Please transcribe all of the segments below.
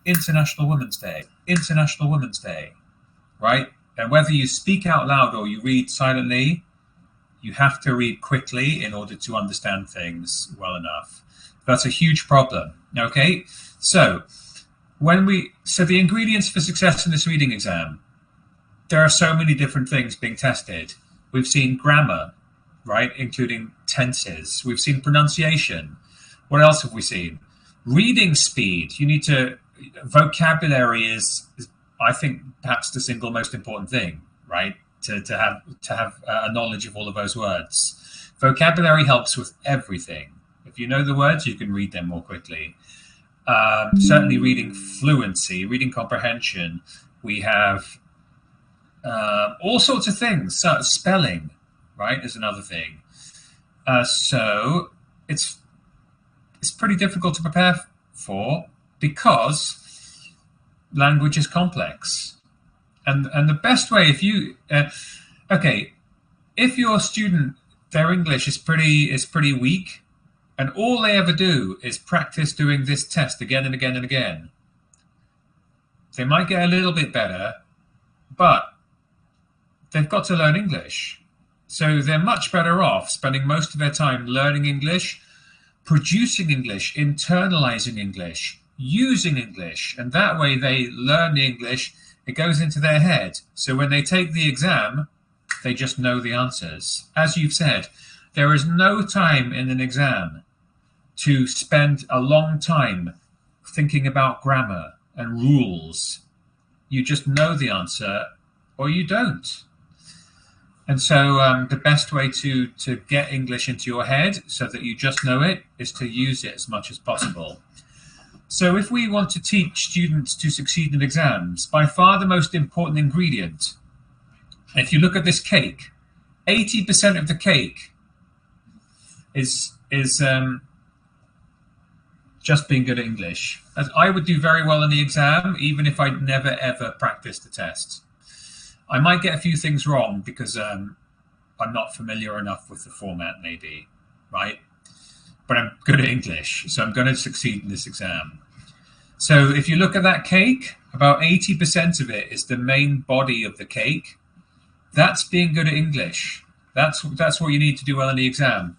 International Women's Day, International Women's Day, right? And whether you speak out loud or you read silently, you have to read quickly in order to understand things well enough. That's a huge problem. Okay, so the ingredients for success in this reading exam, there are so many different things being tested. We've seen grammar, right, including tenses. We've seen pronunciation. What else have we seen? Reading speed. Vocabulary is I think, perhaps the single most important thing, right? To have a knowledge of all of those words. Vocabulary helps with everything. If you know the words, you can read them more quickly. Certainly reading fluency, reading comprehension. We have all sorts of things. So spelling, right, is another thing. So it's pretty difficult to prepare for because language is complex. And the best way, if your student, their English is pretty weak, and all they ever do is practice doing this test again and again and again, they might get a little bit better, but they've got to learn English. So they're much better off spending most of their time learning English, producing English, internalizing English, using English, and that way they learn the English. It goes into their head. So when they take the exam, they just know the answers. As you've said, there is no time in an exam to spend a long time thinking about grammar and rules. You just know the answer or you don't. And so the best way to get English into your head so that you just know it is to use it as much as possible. So if we want to teach students to succeed in exams, by far the most important ingredient, if you look at this cake, 80% of the cake is just being good at English. As I would do very well in the exam, even if I'd never, ever practiced the test. I might get a few things wrong because I'm not familiar enough with the format, maybe, right? But I'm good at English, so I'm going to succeed in this exam. So if you look at that cake, about 80% of it is the main body of the cake. That's being good at English. That's what you need to do well in the exam.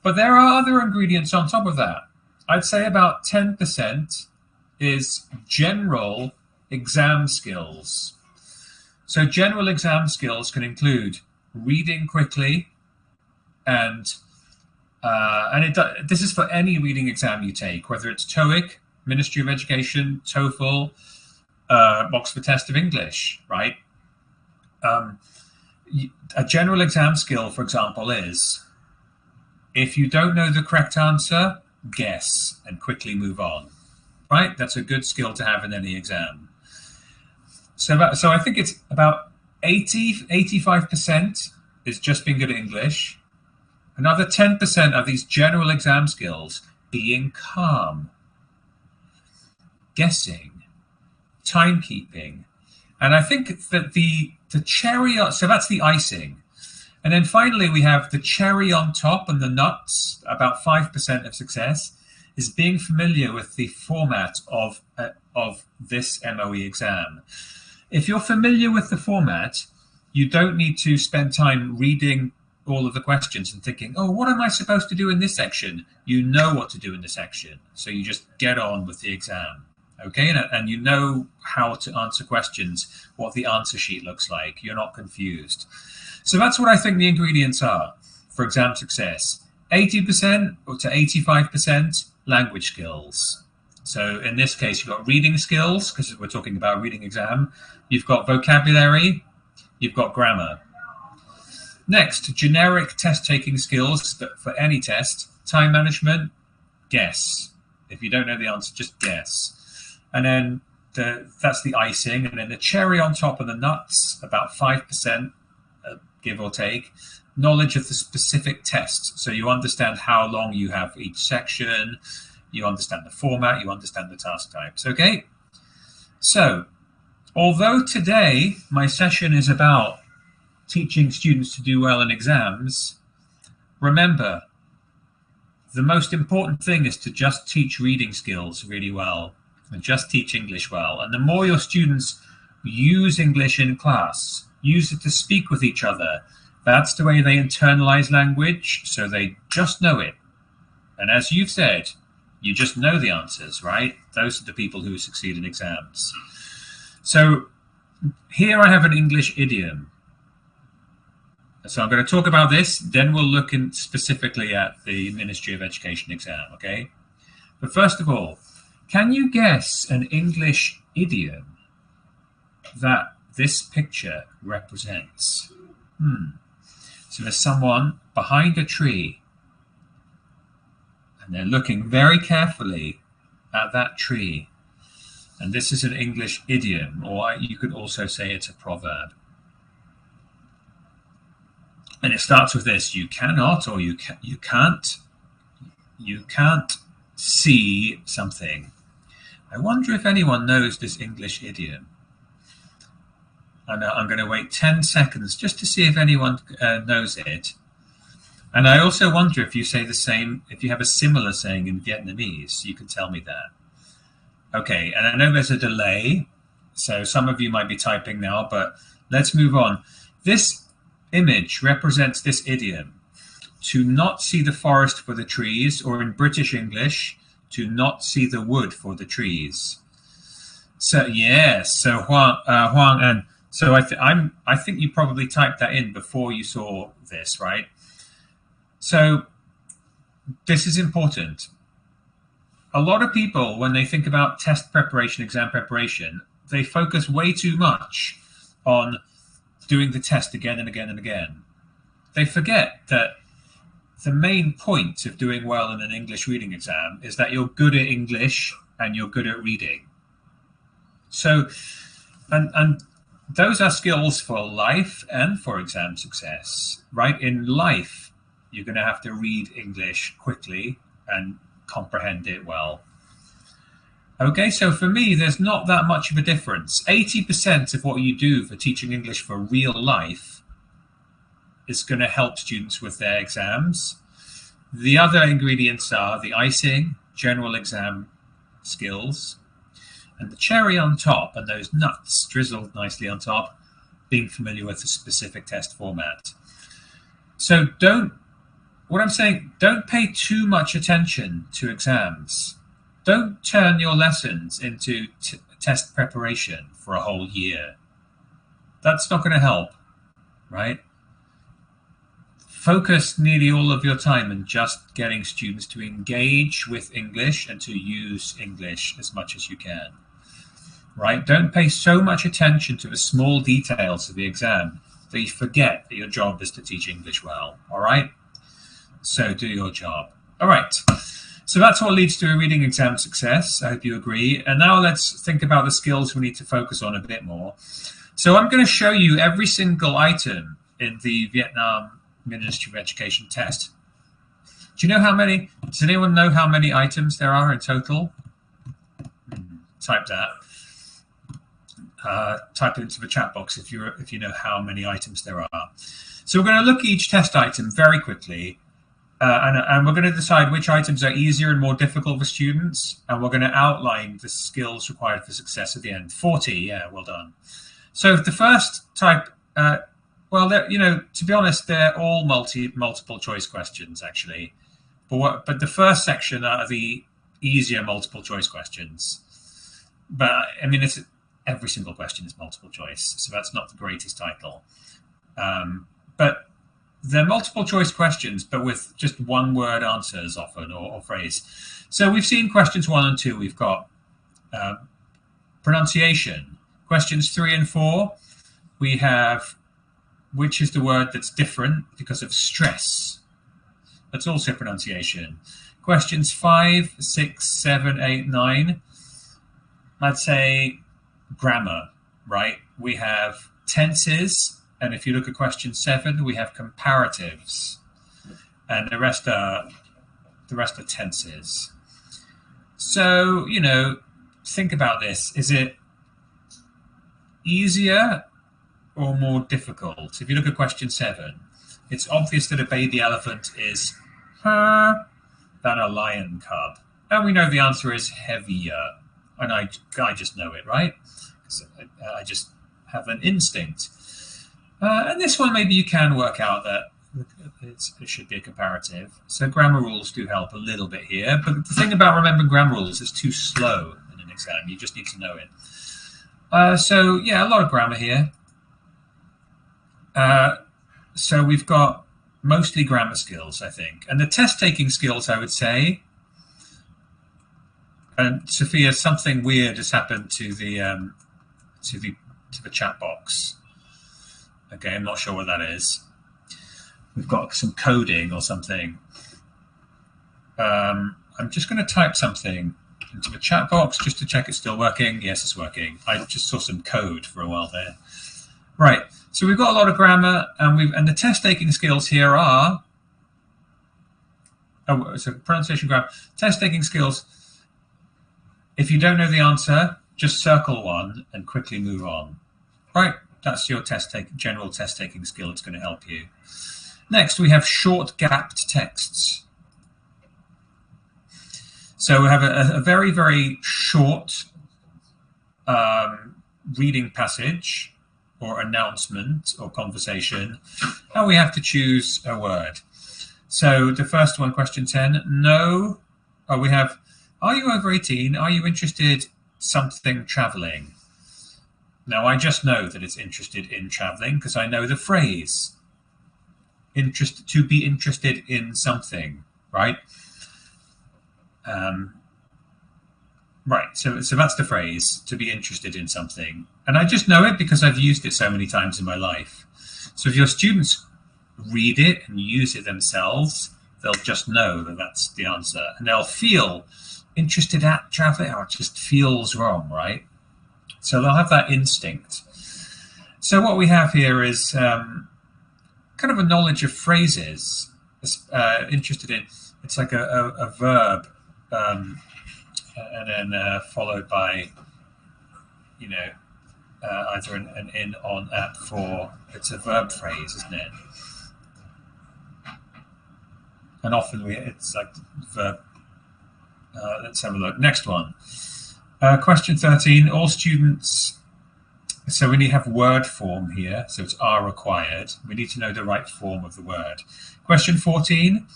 But there are other ingredients on top of that. I'd say about 10% is general exam skills. So general exam skills can include reading quickly, and this is for any reading exam you take, whether it's TOEIC, Ministry of Education, TOEFL, Oxford Test of English, right? A general exam skill, for example, is if you don't know the correct answer, guess and quickly move on, right? That's a good skill to have in any exam. So I think it's about 85% is just being good at English. Another 10% of these general exam skills, being calm, guessing, timekeeping. And I think that the cherry, so that's the icing. And then finally, we have the cherry on top and the nuts, about 5% of success, is being familiar with the format of this MOE exam. If you're familiar with the format, you don't need to spend time reading all of the questions and thinking, oh, what am I supposed to do in this section? You know what to do in this section. So you just get on with the exam. Okay, and you know how to answer questions, what the answer sheet looks like. You're not confused. So that's what I think the ingredients are for exam success. 80% or to 85% language skills. So in this case, you've got reading skills, because we're talking about a reading exam. You've got vocabulary. You've got grammar. Next, generic test-taking skills for any test. Time management, guess. If you don't know the answer, just guess. And then that's the icing. And then the cherry on top of the nuts, about 5%, give or take, knowledge of the specific test. So you understand how long you have for each section. You understand the format. You understand the task types. Okay? So, although today my session is about teaching students to do well in exams, remember, the most important thing is to just teach reading skills really well. and just teach English well. And the more your students use English in class, use it to speak with each other, that's the way they internalize language, so they just know it. And as you've said, you just know the answers, right? Those are the people who succeed in exams. So here I have an English idiom. So I'm going to talk about this, then we'll look in specifically at the Ministry of Education exam, okay? But first of all, can you guess an English idiom that this picture represents? So there's someone behind a tree, and they're looking very carefully at that tree. And this is an English idiom, or you could also say it's a proverb. And it starts with this: you cannot, or you can't see something. I wonder if anyone knows this English idiom. And I'm going to wait 10 seconds just to see if anyone knows it. And I also wonder if you say the same, if you have a similar saying in Vietnamese, you can tell me that. Okay, and I know there's a delay, so some of you might be typing now, but let's move on. This image represents this idiom: to not see the forest for the trees, or in British English, to not see the wood for the trees. So yes, so Huang, and so I think you probably typed that in before you saw this, right? So this is important. A lot of people, when they think about test preparation, exam preparation, they focus way too much on doing the test again and again and again. They forget that the main point of doing well in an English reading exam is that you're good at English and you're good at reading. So, and those are skills for life and for exam success, right? In life, you're going to have to read English quickly and comprehend it well. Okay, so for me, there's not that much of a difference. 80% of what you do for teaching English for real life is going to help students with their exams. The other ingredients are the icing, general exam skills, and the cherry on top, and those nuts drizzled nicely on top, being familiar with the specific test format. So don't pay too much attention to exams. Don't turn your lessons into test preparation for a whole year. That's not going to help, right? Focus nearly all of your time in just getting students to engage with English and to use English as much as you can, right? Don't pay so much attention to the small details of the exam that you forget that your job is to teach English well, all right? So do your job. All right. So that's what leads to a reading exam success. I hope you agree. And now let's think about the skills we need to focus on a bit more. So I'm going to show you every single item in the Vietnam Ministry of Education test. Do you know how many? Does anyone know how many items there are in total? Type that. Type it into the chat box if you know how many items there are. So we're going to look at each test item very quickly. And we're going to decide which items are easier and more difficult for students, and we're going to outline the skills required for success at the end. 40, yeah, well done. So the first type, well, to be honest, they're all multiple choice questions actually, but the first section are the easier multiple choice questions. But I mean, every single question is multiple choice, so that's not the greatest title. But they're multiple choice questions, but with just one word answers often, or phrase. So we've seen questions 1 and 2. We've got pronunciation. Questions 3 and 4, we have which is the word that's different because of stress. That's also pronunciation. Questions 5, 6, 7, 8, 9. I'd say grammar, right? We have tenses. And if you look at question 7, we have comparatives, and the rest are tenses. So, think about this. Is it easier or more difficult? If you look at question 7, it's obvious that a baby elephant is than a lion cub. And we know the answer is heavier. and I just know it, right? I just have an instinct. And this one, maybe you can work out that it should be a comparative. So grammar rules do help a little bit here. But the thing about remembering grammar rules is too slow in an exam. You just need to know it. So yeah, a lot of grammar here. So we've got mostly grammar skills, I think. And the test-taking skills, I would say. And Sophia, something weird has happened to the chat box. Okay, I'm not sure what that is. We've got some coding or something. I'm just going to type something into the chat box just to check it's still working. Yes, it's working. I just saw some code for a while there. Right. So we've got a lot of grammar, and the test-taking skills here are. So pronunciation, grammar, test-taking skills. If you don't know the answer, just circle one and quickly move on. Right. That's your general test-taking skill. It's going to help you. Next, we have short gapped texts. So we have a very, very short reading passage or announcement or conversation, and we have to choose a word. So the first one, question 10, no. We have, are you over 18? Are you interested something traveling? Now, I just know that it's interested in traveling because I know the phrase. To be interested in something, right? Right, so that's the phrase, to be interested in something. And I just know it because I've used it so many times in my life. So if your students read it and use it themselves, they'll just know that that's the answer. And they'll feel interested at traveling, or it just feels wrong, right? So they'll have that instinct. So what we have here is kind of a knowledge of phrases. Interested in, it's like a verb, and then followed by, either an in, on, at, for. It's a verb phrase, isn't it? And often it's like verb. Let's have a look. Next one. Question 13. All students. So we need to have word form here. So it's are required. We need to know the right form of the word. Question 14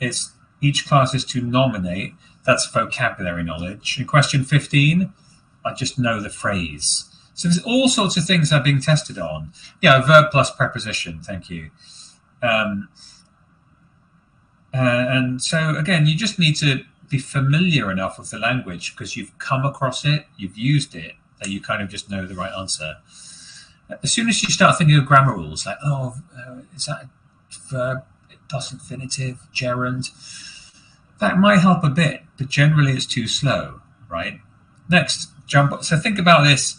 is each class is to nominate. That's vocabulary knowledge. And question 15, I just know the phrase. So there's all sorts of things that are being tested on. Yeah, verb plus preposition. Thank you. And so, again, you just need to be familiar enough with the language because you've come across it, you've used it, that you kind of just know the right answer. As soon as you start thinking of grammar rules, like, is that a verb, plus infinitive, gerund? That might help a bit, but generally it's too slow, right? Next, jump. So think about this.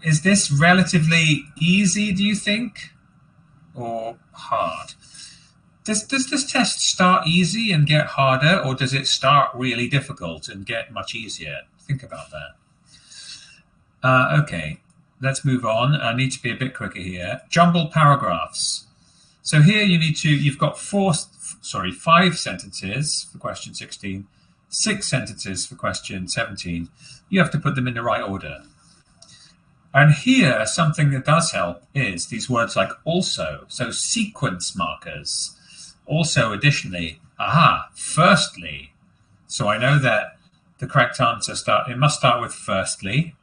Is this relatively easy, do you think, or hard? Does this test start easy and get harder, or does it start really difficult and get much easier? Think about that. Okay, let's move on. I need to be a bit quicker here. Jumbled paragraphs. So here you've got 5 sentences for question 16, 6 sentences for question 17. You have to put them in the right order. And here, something that does help is these words like also. So sequence markers. Also, additionally, firstly. So I know that the correct answer must start with firstly,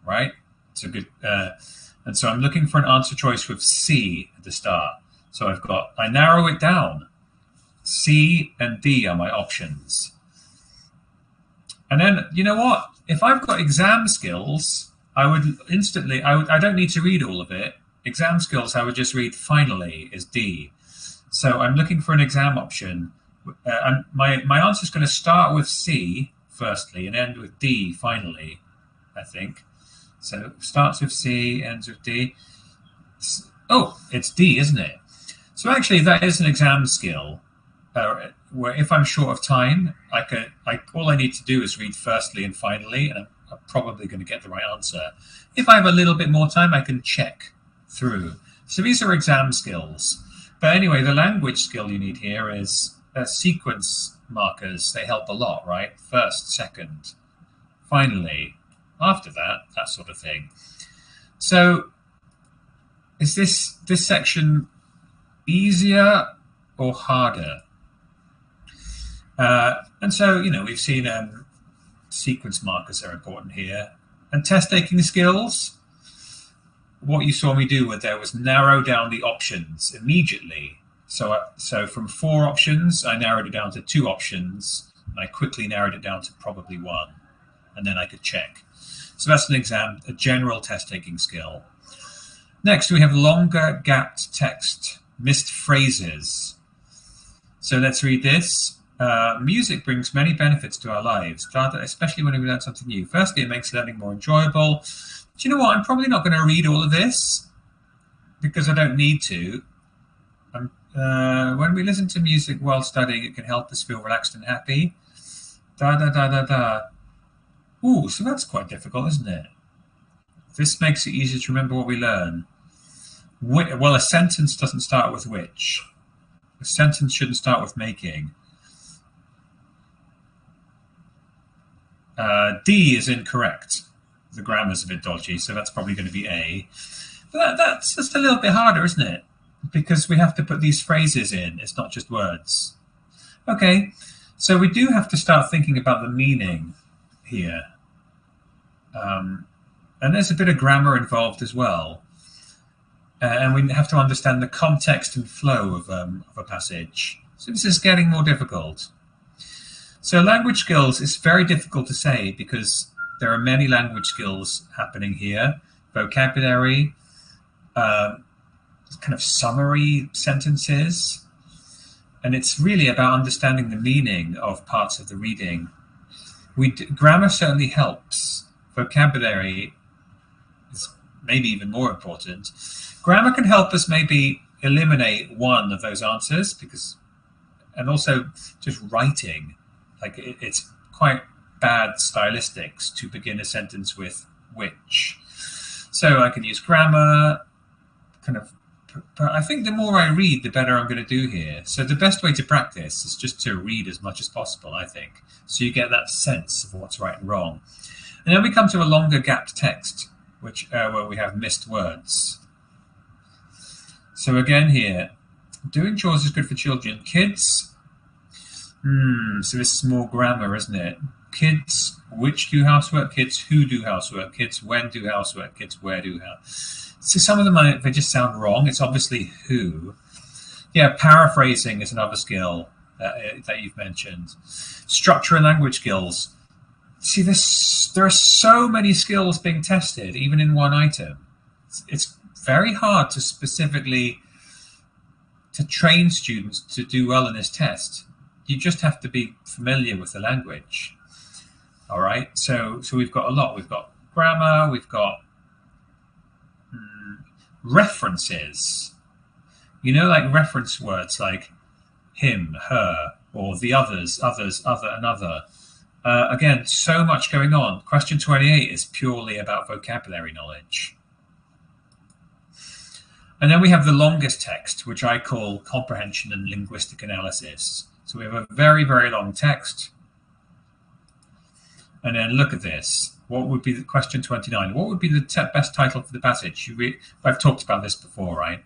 right? It's a good, and so I'm looking for an answer choice with C at the start. So I narrow it down. C and D are my options. And then, you know what? If I've got exam skills, I would instantly, I don't need to read all of it. Exam skills, I would just read finally is D. So I'm looking for an exam option. And my answer is going to start with C firstly and end with D finally, I think. So it starts with C, ends with D. Oh, it's D, isn't it? So actually, that is an exam skill where if I'm short of time, all I need to do is read firstly and finally, and I'm probably going to get the right answer. If I have a little bit more time, I can check through. So these are exam skills. But anyway, the language skill you need here is sequence markers. They help a lot, right? First, second. finally, after that sort of thing. So is this section easier or harder? And so, we've seen sequence markers are important here. And test taking skills, what you saw me do there was narrow down the options immediately. So from 4 options, I narrowed it down to 2 options, and I quickly narrowed it down to probably 1, and then I could check. So that's a general test taking skill. Next, we have longer gapped text, missed phrases. So let's read this. Music brings many benefits to our lives, especially when we learn something new. Firstly, it makes learning more enjoyable. Do you know what? I'm probably not going to read all of this because I don't need to. When we listen to music while studying, it can help us feel relaxed and happy. Ooh, so that's quite difficult, isn't it? This makes it easier to remember what we learn. Well, a sentence doesn't start with which. A sentence shouldn't start with making. D is incorrect. The grammar's a bit dodgy, so that's probably going to be A. But that's just a little bit harder, isn't it? Because we have to put these phrases in. It's not just words. Okay, so we do have to start thinking about the meaning here. And there's a bit of grammar involved as well. And we have to understand the context and flow of a passage. So this is getting more difficult. So language skills is very difficult to say because there are many language skills happening here. Vocabulary, kind of summary sentences. And it's really about understanding the meaning of parts of the reading. Grammar certainly helps. Vocabulary is maybe even more important. Grammar can help us maybe eliminate one of those answers and also just writing. Like it's quite bad stylistics to begin a sentence with which. So I can use grammar, but I think the more I read, the better I'm going to do here. So the best way to practice is just to read as much as possible, I think. So you get that sense of what's right and wrong. And then we come to a longer gapped text, where we have missed words. So again here, doing chores is good for children. Kids, so this is more grammar, isn't it? Kids, which do housework? Kids, who do housework? Kids, when do housework? Kids, where do housework? So some of them, they just sound wrong. It's obviously who. Yeah, paraphrasing is another skill that you've mentioned. Structure and language skills. See, there are so many skills being tested, even in one item. It's very hard to specifically train students to do well in this test. You just have to be familiar with the language. All right, so we've got a lot. We've got grammar, we've got references. Like reference words like him, her, or the others, other, another. Again, so much going on. Question 28 is purely about vocabulary knowledge. And then we have the longest text, which I call comprehension and linguistic analysis. So we have a very, very long text. And then look at this. What would be the question 29? What would be the best title for the passage? I've talked about this before, right?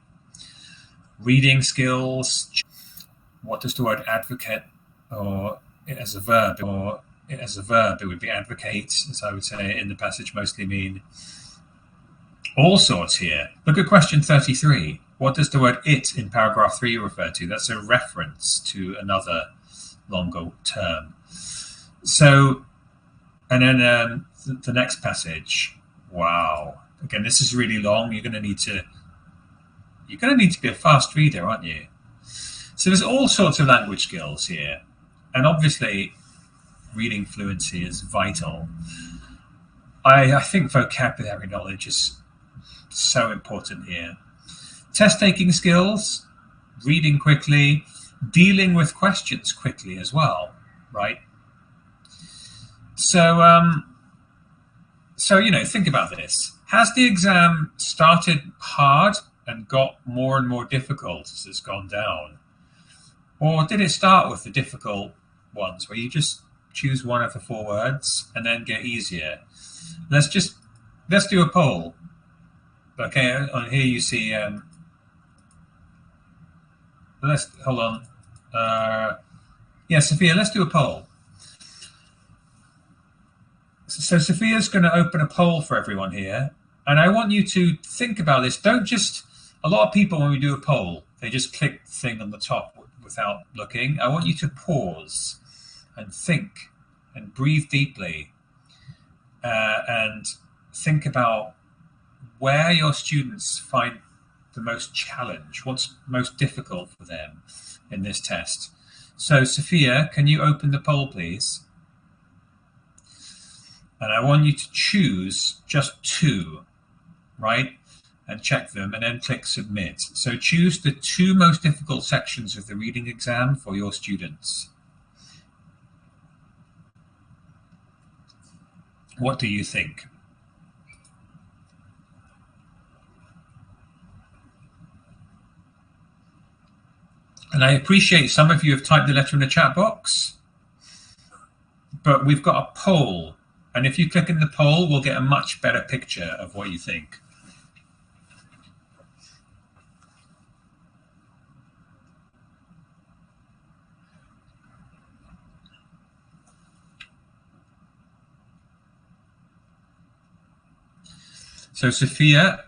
Reading skills. What does the word advocate or as a verb it would be advocate, as I would say in the passage mostly mean. All sorts here. Look at question 33. What does the word it in paragraph 3 refer to? That's a reference to another longer term. So, and then the next passage. Wow. Again, this is really long. You're going to need to be a fast reader, aren't you? So there's all sorts of language skills here. And obviously, reading fluency is vital. I think vocabulary knowledge is so important here. Test-taking skills, reading quickly, dealing with questions quickly as well, right? So, think about this. Has the exam started hard and got more and more difficult as it's gone down? Or did it start with the difficult ones where you just choose one of the 4 words, and then get easier. Let's do a poll. Okay, on here you see. Hold on. Yeah, Sophia, let's do a poll. So Sophia's going to open a poll for everyone here, and I want you to think about this. Don't just. A lot of people, when we do a poll, they just click the thing on the top without looking. I want you to pause and think and breathe deeply and think about where your students find the most challenge, what's most difficult for them in this test. So, Sophia, can you open the poll, please? And I want you to choose just 2, right? And check them and then click submit. So choose the 2 most difficult sections of the reading exam for your students. What do you think? And I appreciate some of you have typed the letter in the chat box, but we've got a poll. And if you click in the poll, we'll get a much better picture of what you think. So Sophia,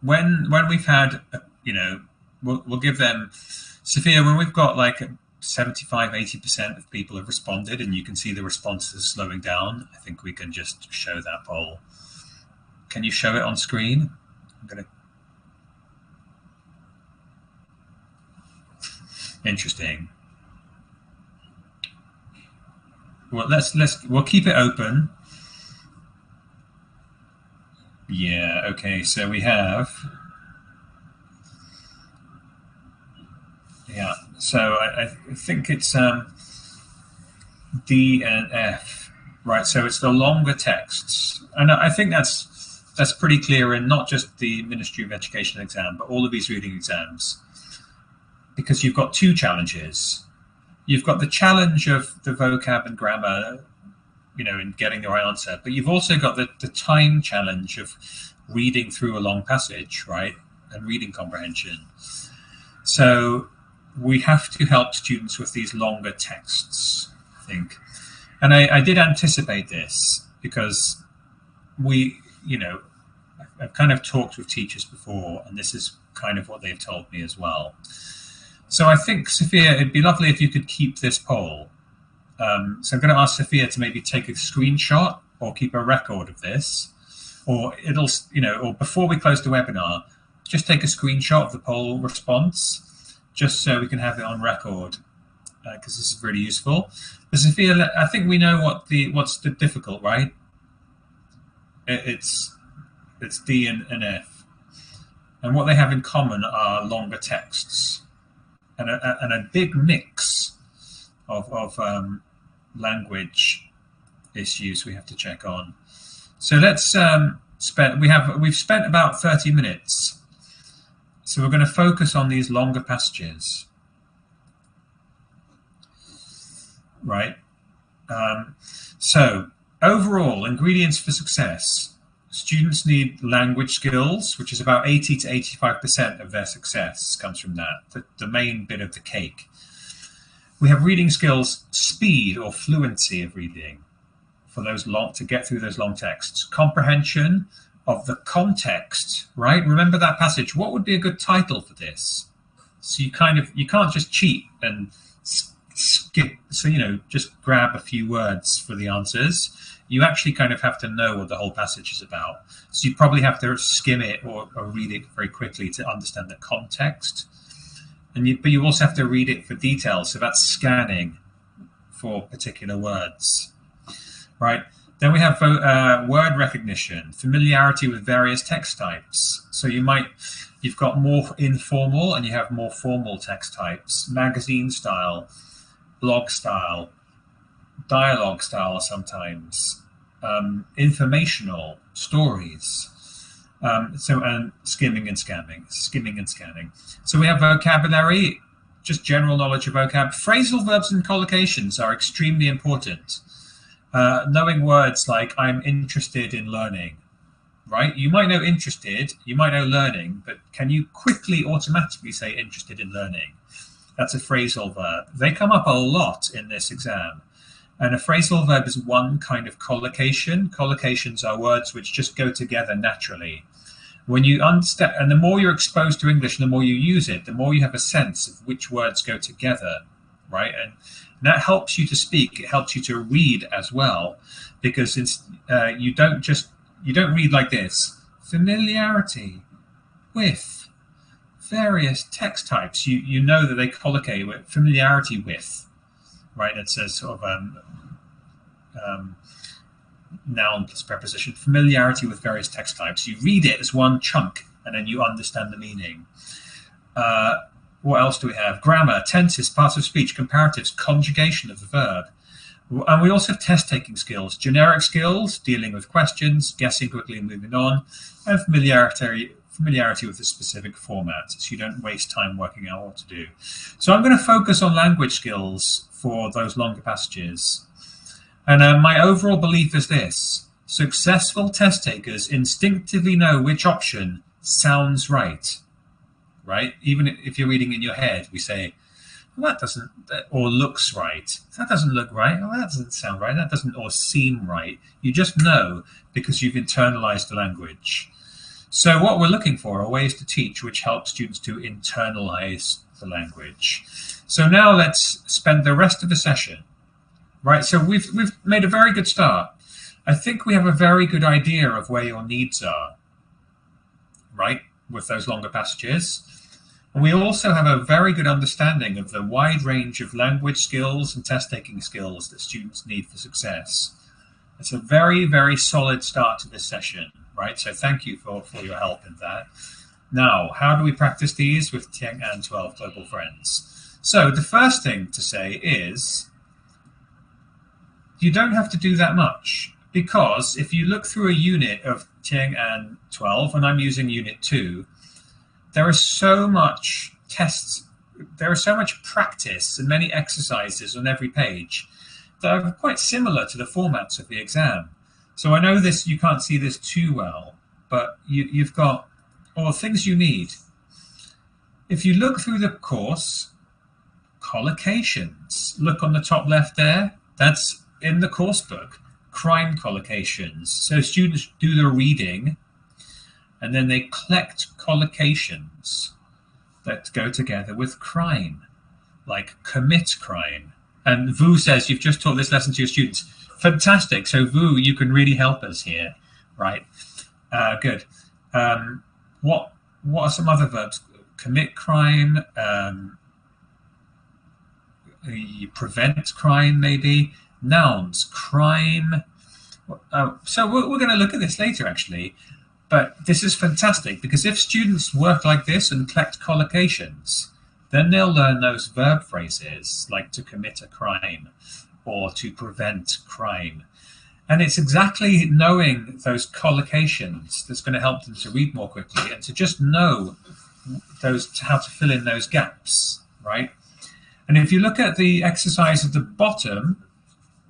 when we've had, we'll give them, Sophia, when we've got like 75–80% of people have responded and you can see the responses slowing down, I think we can just show that poll. Can you show it on screen? Interesting. Well, we'll keep it open. Yeah, okay, so we have, so I think it's D and F, right? So it's the longer texts. And I think that's pretty clear in not just the Ministry of Education exam, but all of these reading exams, because you've got 2 challenges. You've got the challenge of the vocab and grammar, in getting the right answer. But you've also got the time challenge of reading through a long passage, right? And reading comprehension. So we have to help students with these longer texts, I think. And I did anticipate this because I've kind of talked with teachers before, and this is kind of what they've told me as well. So I think, Sophia, it'd be lovely if you could keep this poll. So I'm going to ask Sophia to maybe take a screenshot or keep a record of this, or or before we close the webinar, just take a screenshot of the poll response, just so we can have it on record, because this is really useful. But Sophia, I think we know what's the difficult, right? It's D and F, and what they have in common are longer texts and a big mix of language issues we have to check on. So let's we've spent about 30 minutes. So we're going to focus on these longer passages, right? So overall, ingredients for success. Students need language skills, which is about 80 to 85% of their success comes from that, the main bit of the cake. We have reading skills, speed or fluency of reading for those to get through those long texts. Comprehension of the context, right? Remember that passage. What would be a good title for this? So you can't just cheat and skip. So, just grab a few words for the answers. You actually kind of have to know what the whole passage is about. So you probably have to skim it or read it very quickly to understand the context. But you also have to read it for details. So that's scanning for particular words, right? Then we have word recognition, familiarity with various text types. So you've got more informal and you have more formal text types, magazine style, blog style, dialogue style sometimes, informational stories. And skimming and scanning. So we have vocabulary, just general knowledge of vocab. Phrasal verbs and collocations are extremely important. Knowing words like I'm interested in learning, right? You might know interested, you might know learning, but can you quickly automatically say interested in learning? That's a phrasal verb. They come up a lot in this exam. And a phrasal verb is one kind of collocation. Collocations are words which just go together naturally. When you understand, and the more you're exposed to English and the more you use it, the more you have a sense of which words go together, right? And that helps you to speak. It helps you to read as well, because you don't read like this. Familiarity with various text types. You know that they collocate with familiarity with, right? It's a sort of noun plus preposition. Familiarity with various text types. You read it as one chunk, and then you understand the meaning. What else do we have? Grammar, tenses, parts of speech, comparatives, conjugation of the verb. And we also have test-taking skills, generic skills, dealing with questions, guessing quickly and moving on, and familiarity with the specific format, so you don't waste time working out what to do. So I'm going to focus on language skills for those longer passages. And my overall belief is this: successful test takers instinctively know which option sounds right. Right? Even if you're reading in your head, we say, well, that doesn't, or looks right. That doesn't look right. Oh, that doesn't sound right. That doesn't, or seem right. You just know because you've internalized the language. So what we're looking for are ways to teach which help students to internalize the language. So now let's spend the rest of the session, right? So we've made a very good start. I think we have a very good idea of where your needs are, right, with those longer passages. And we also have a very good understanding of the wide range of language skills and test-taking skills that students need for success. It's a very, very solid start to this session, right? So thank you for your help in that. Now, how do we practice these with Tieng An 12 Global Friends? So the first thing to say is you don't have to do that much, because if you look through a unit of Tieng An 12, and I'm using unit 2, there is so much tests, there is so much practice and many exercises on every page that are quite similar to the formats of the exam. So I know this, you can't see this too well, but you've got all the things you need. If you look through the course, collocations, look on the top left there, that's in the course book, crime collocations. So students do the reading, and then they collect collocations that go together with crime, like commit crime. And Vu says, you've just taught this lesson to your students. Fantastic. So Vu, you can really help us here, right? Good. What are some other verbs? Commit crime, prevent crime, maybe. Nouns, crime. So we're going to look at this later, actually. But this is fantastic, because if students work like this and collect collocations, then they'll learn those verb phrases like to commit a crime or to prevent crime. And it's exactly knowing those collocations that's going to help them to read more quickly and to just know how to fill in those gaps, right? And if you look at the exercise at the bottom,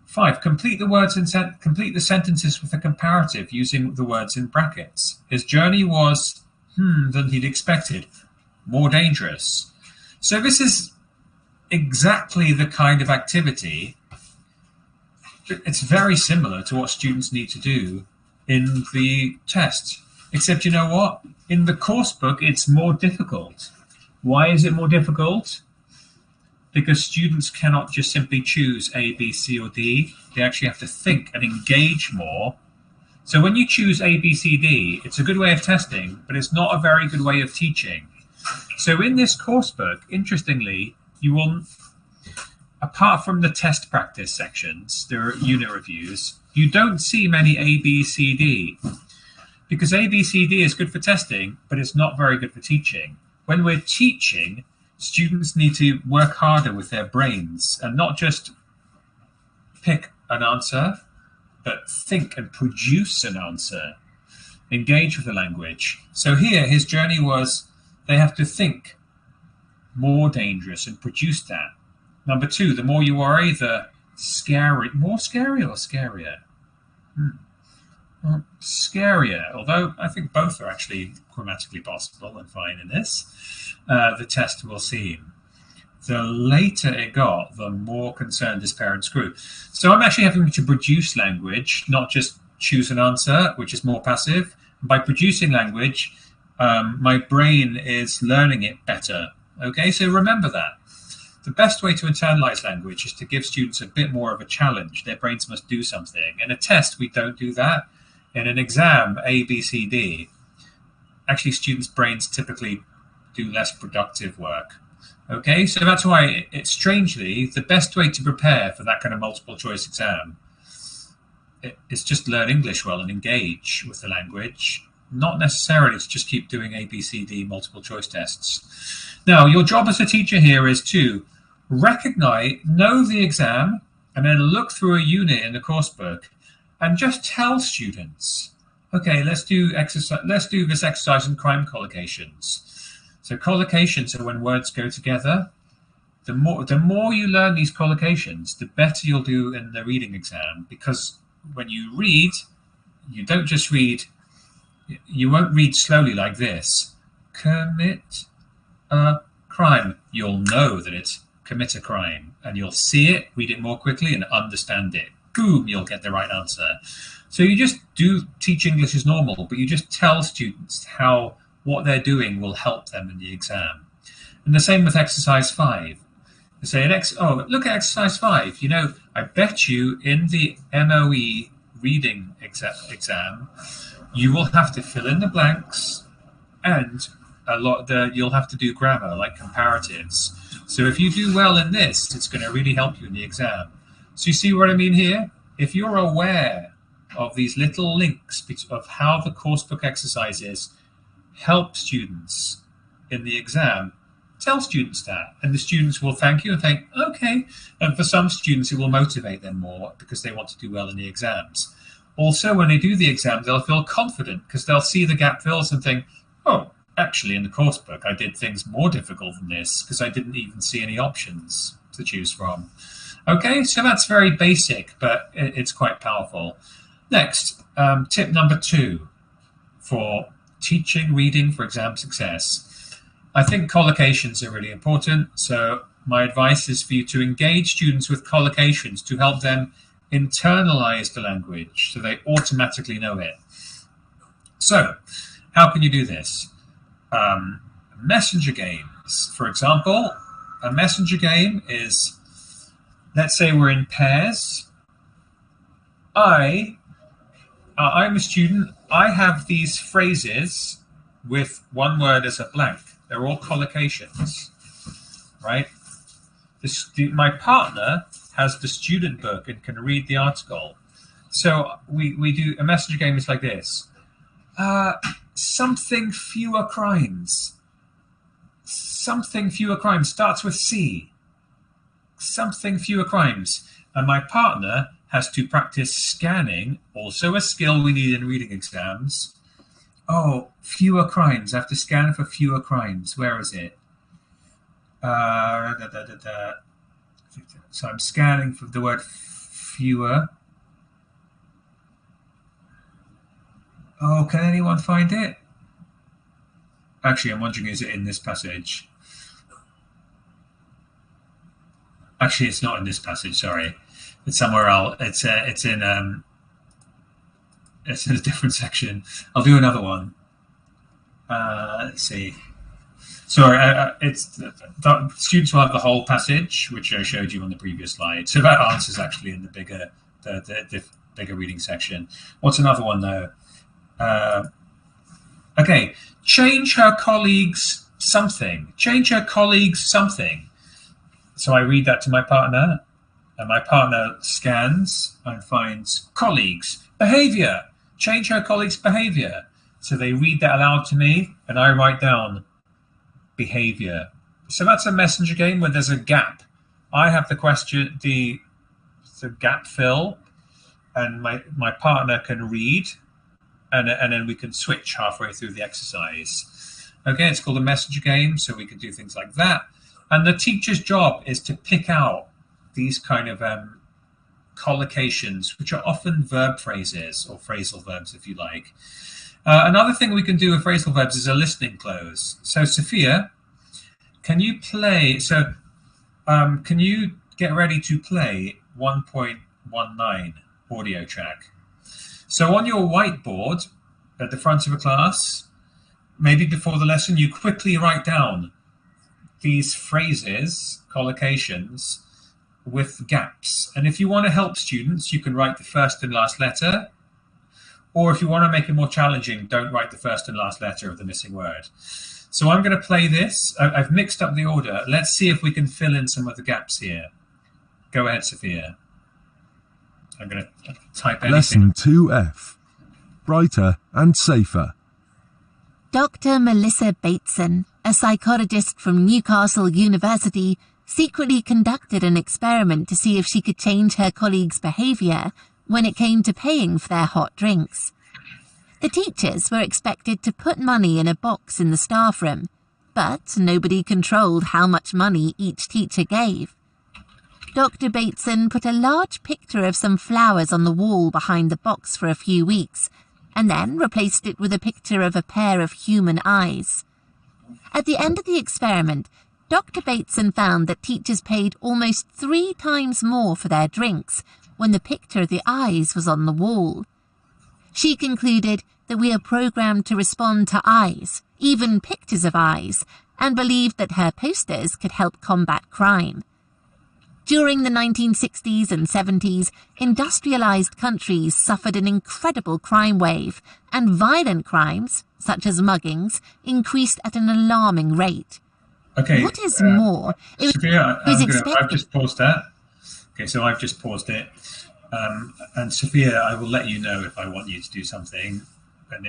5, complete the sentences with a comparative using the words in brackets. His journey was than he'd expected, more dangerous. So this is exactly the kind of activity. It's very similar to what students need to do in the test, except you know what? In the course book, it's more difficult. Why is it more difficult? Because students cannot just simply choose A, B, C, or D. They actually have to think and engage more. So when you choose A, B, C, D, it's a good way of testing, but it's not a very good way of teaching. So in this course book, interestingly, you will, apart from the test practice sections, there are unit reviews, you don't see many A, B, C, D. Because A, B, C, D is good for testing, but it's not very good for teaching. When we're teaching, students need to work harder with their brains and not just pick an answer, but think and produce an answer, engage with the language. So here, his journey was they have to think more dangerous and produce that. Number two, the more you worry, the more scary or scarier? Scarier, although I think both are actually grammatically possible and fine in this. The test will seem. The later it got, the more concerned his parents grew. So I'm actually having to produce language, not just choose an answer, which is more passive. By producing language, my brain is learning it better. Okay, so remember that. The best way to internalize language is to give students a bit more of a challenge. Their brains must do something. In a test, we don't do that. In an exam, A, B, C, D, actually students' brains typically do less productive work. Okay, so that's why it's strangely the best way to prepare for that kind of multiple choice exam is just learn English well and engage with the language, not necessarily to just keep doing A, B, C, D multiple choice tests. Now, your job as a teacher here is to know the exam, and then look through a unit in the course book and just tell students, okay, let's do this exercise in crime collocations. So collocations are when words go together. The more you learn these collocations, the better you'll do in the reading exam, because when you read, you don't just read, you won't read slowly like this. Commit a crime. You'll know that it's commit a crime, and you'll see it, read it more quickly, and understand it. Boom, you'll get the right answer. So you just do teach English as normal, but you just tell students how what they're doing will help them in the exam. And the same with exercise 5. You say, look at exercise 5. You know, I bet you in the MOE reading exam, you will have to fill in the blanks, and you'll have to do grammar, like comparatives. So if you do well in this, it's going to really help you in the exam. So you see what I mean here? If you're aware of these little links of how the coursebook exercises help students in the exam, tell students that, and the students will thank you and think, okay. And for some students, it will motivate them more because they want to do well in the exams. Also, when they do the exam, they'll feel confident because they'll see the gap fills and think, oh, actually, in the coursebook, I did things more difficult than this because I didn't even see any options to choose from. Okay, so that's very basic, but it's quite powerful. Next, tip number 2 for teaching reading for exam success. I think collocations are really important. So my advice is for you to engage students with collocations to help them internalize the language so they automatically know it. So how can you do this? Messenger games, for example. A messenger game is, let's say we're in pairs. I'm a student. I have these phrases with one word as a blank. They're all collocations, right? My partner has the student book and can read the article. So we do a messenger game is like this. Something fewer crimes. Something fewer crimes starts with C. Something fewer crimes. And my partner has to practice scanning, also a skill we need in reading exams. Oh, fewer crimes. I have to scan for fewer crimes. Where is it? So I'm scanning for the word fewer. Oh, can anyone find it? Actually, I'm wondering, is it in this passage? Actually, it's not in this passage. Sorry, it's somewhere else. It's in a different section. I'll do another one. Let's see. Sorry, students will have the whole passage, which I showed you on the previous slide. So that answer's actually in the bigger reading section. What's another one though? Okay, change her colleagues something. Change her colleagues something. So I read that to my partner, and my partner scans and finds colleagues, behavior. Change her colleagues' behavior. So they read that aloud to me, and I write down behavior. So that's a messenger game where there's a gap. I have the question, the gap fill, and my partner can read, and then we can switch halfway through the exercise. Okay, it's called a messenger game, so we can do things like that. And the teacher's job is to pick out these kind of collocations, which are often verb phrases or phrasal verbs, if you like. Another thing we can do with phrasal verbs is a listening close. So, Sophia, can you play? So, can you get ready to play 1.19 audio track? So, on your whiteboard at the front of a class, maybe before the lesson, you quickly write down these phrases, collocations, with gaps. And if you want to help students, you can write the first and last letter. Or if you want to make it more challenging, don't write the first and last letter of the missing word. So I'm going to play this. I've mixed up the order. Let's see if we can fill in some of the gaps here. Go ahead, Sophia. I'm going to type anything. Lesson 2F. Brighter and safer. Dr. Melissa Bateson, a psychologist from Newcastle University, secretly conducted an experiment to see if she could change her colleagues' behaviour when it came to paying for their hot drinks. The teachers were expected to put money in a box in the staff room, but nobody controlled how much money each teacher gave. Dr. Bateson put a large picture of some flowers on the wall behind the box for a few weeks, and then replaced it with a picture of a pair of human eyes. At the end of the experiment, Dr. Bateson found that teachers paid almost 3 times more for their drinks when the picture of the eyes was on the wall. She concluded that we are programmed to respond to eyes, even pictures of eyes, and believed that her posters could help combat crime. During the 1960s and 70s, industrialized countries suffered an incredible crime wave, and violent crimes, such as muggings, increased at an alarming rate. Okay. What is more, Sophia, I've just paused that. Okay, so I've just paused it. And Sophia, I will let you know if I want you to do something, and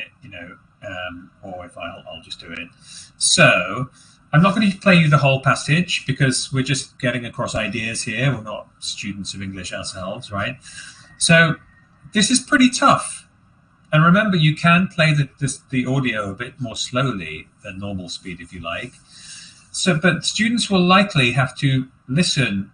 or if I'll just do it. So I'm not going to play you the whole passage because we're just getting across ideas here. We're not students of English ourselves, right? So this is pretty tough. And remember, you can play the audio a bit more slowly than normal speed if you like. So, but students will likely have to listen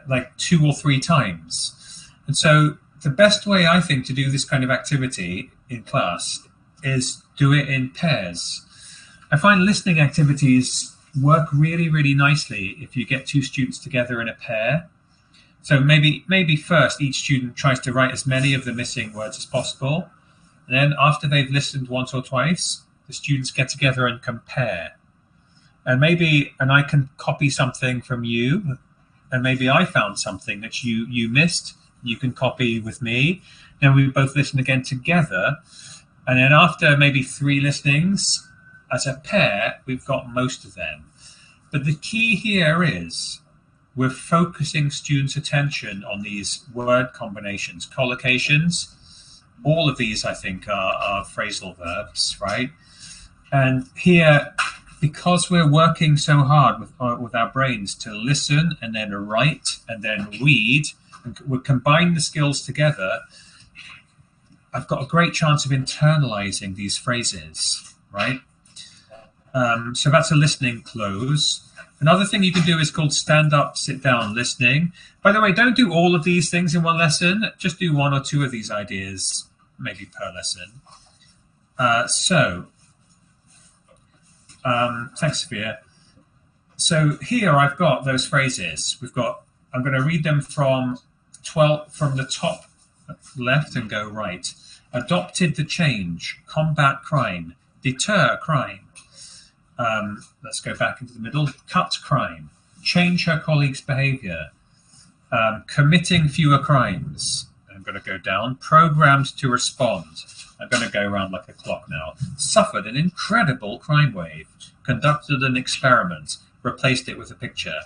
like 2 or 3 times. And so the best way, I think, to do this kind of activity in class is do it in pairs. I find listening activities work really, really nicely if you get 2 students together in a pair. So maybe first each student tries to write as many of the missing words as possible. And then after they've listened once or twice, the students get together and compare. And I can copy something from you, and maybe I found something that you missed. You can copy with me. Then we both listen again together. And then after maybe 3 listenings, as a pair, we've got most of them. But the key here is we're focusing students' attention on these word combinations, collocations. All of these, I think, are phrasal verbs, right? And here, because we're working so hard with our brains to listen and then write and then read, and we're combining the skills together, I've got a great chance of internalizing these phrases, right? So that's a listening close. Another thing you can do is called stand up, sit down listening. By the way, don't do all of these things in one lesson. Just do 1 or 2 of these ideas, maybe per lesson. Thanks, Sophia. So here I've got those phrases. I'm going to read them from the top left and go right. Adopted the change, combat crime, deter crime. Let's go back into the middle. Cut crime, change her colleagues' behavior, committing fewer crimes. I'm going to go down. Programmed to respond. I'm going to go around like a clock now. Suffered an incredible crime wave. Conducted an experiment. Replaced it with a picture.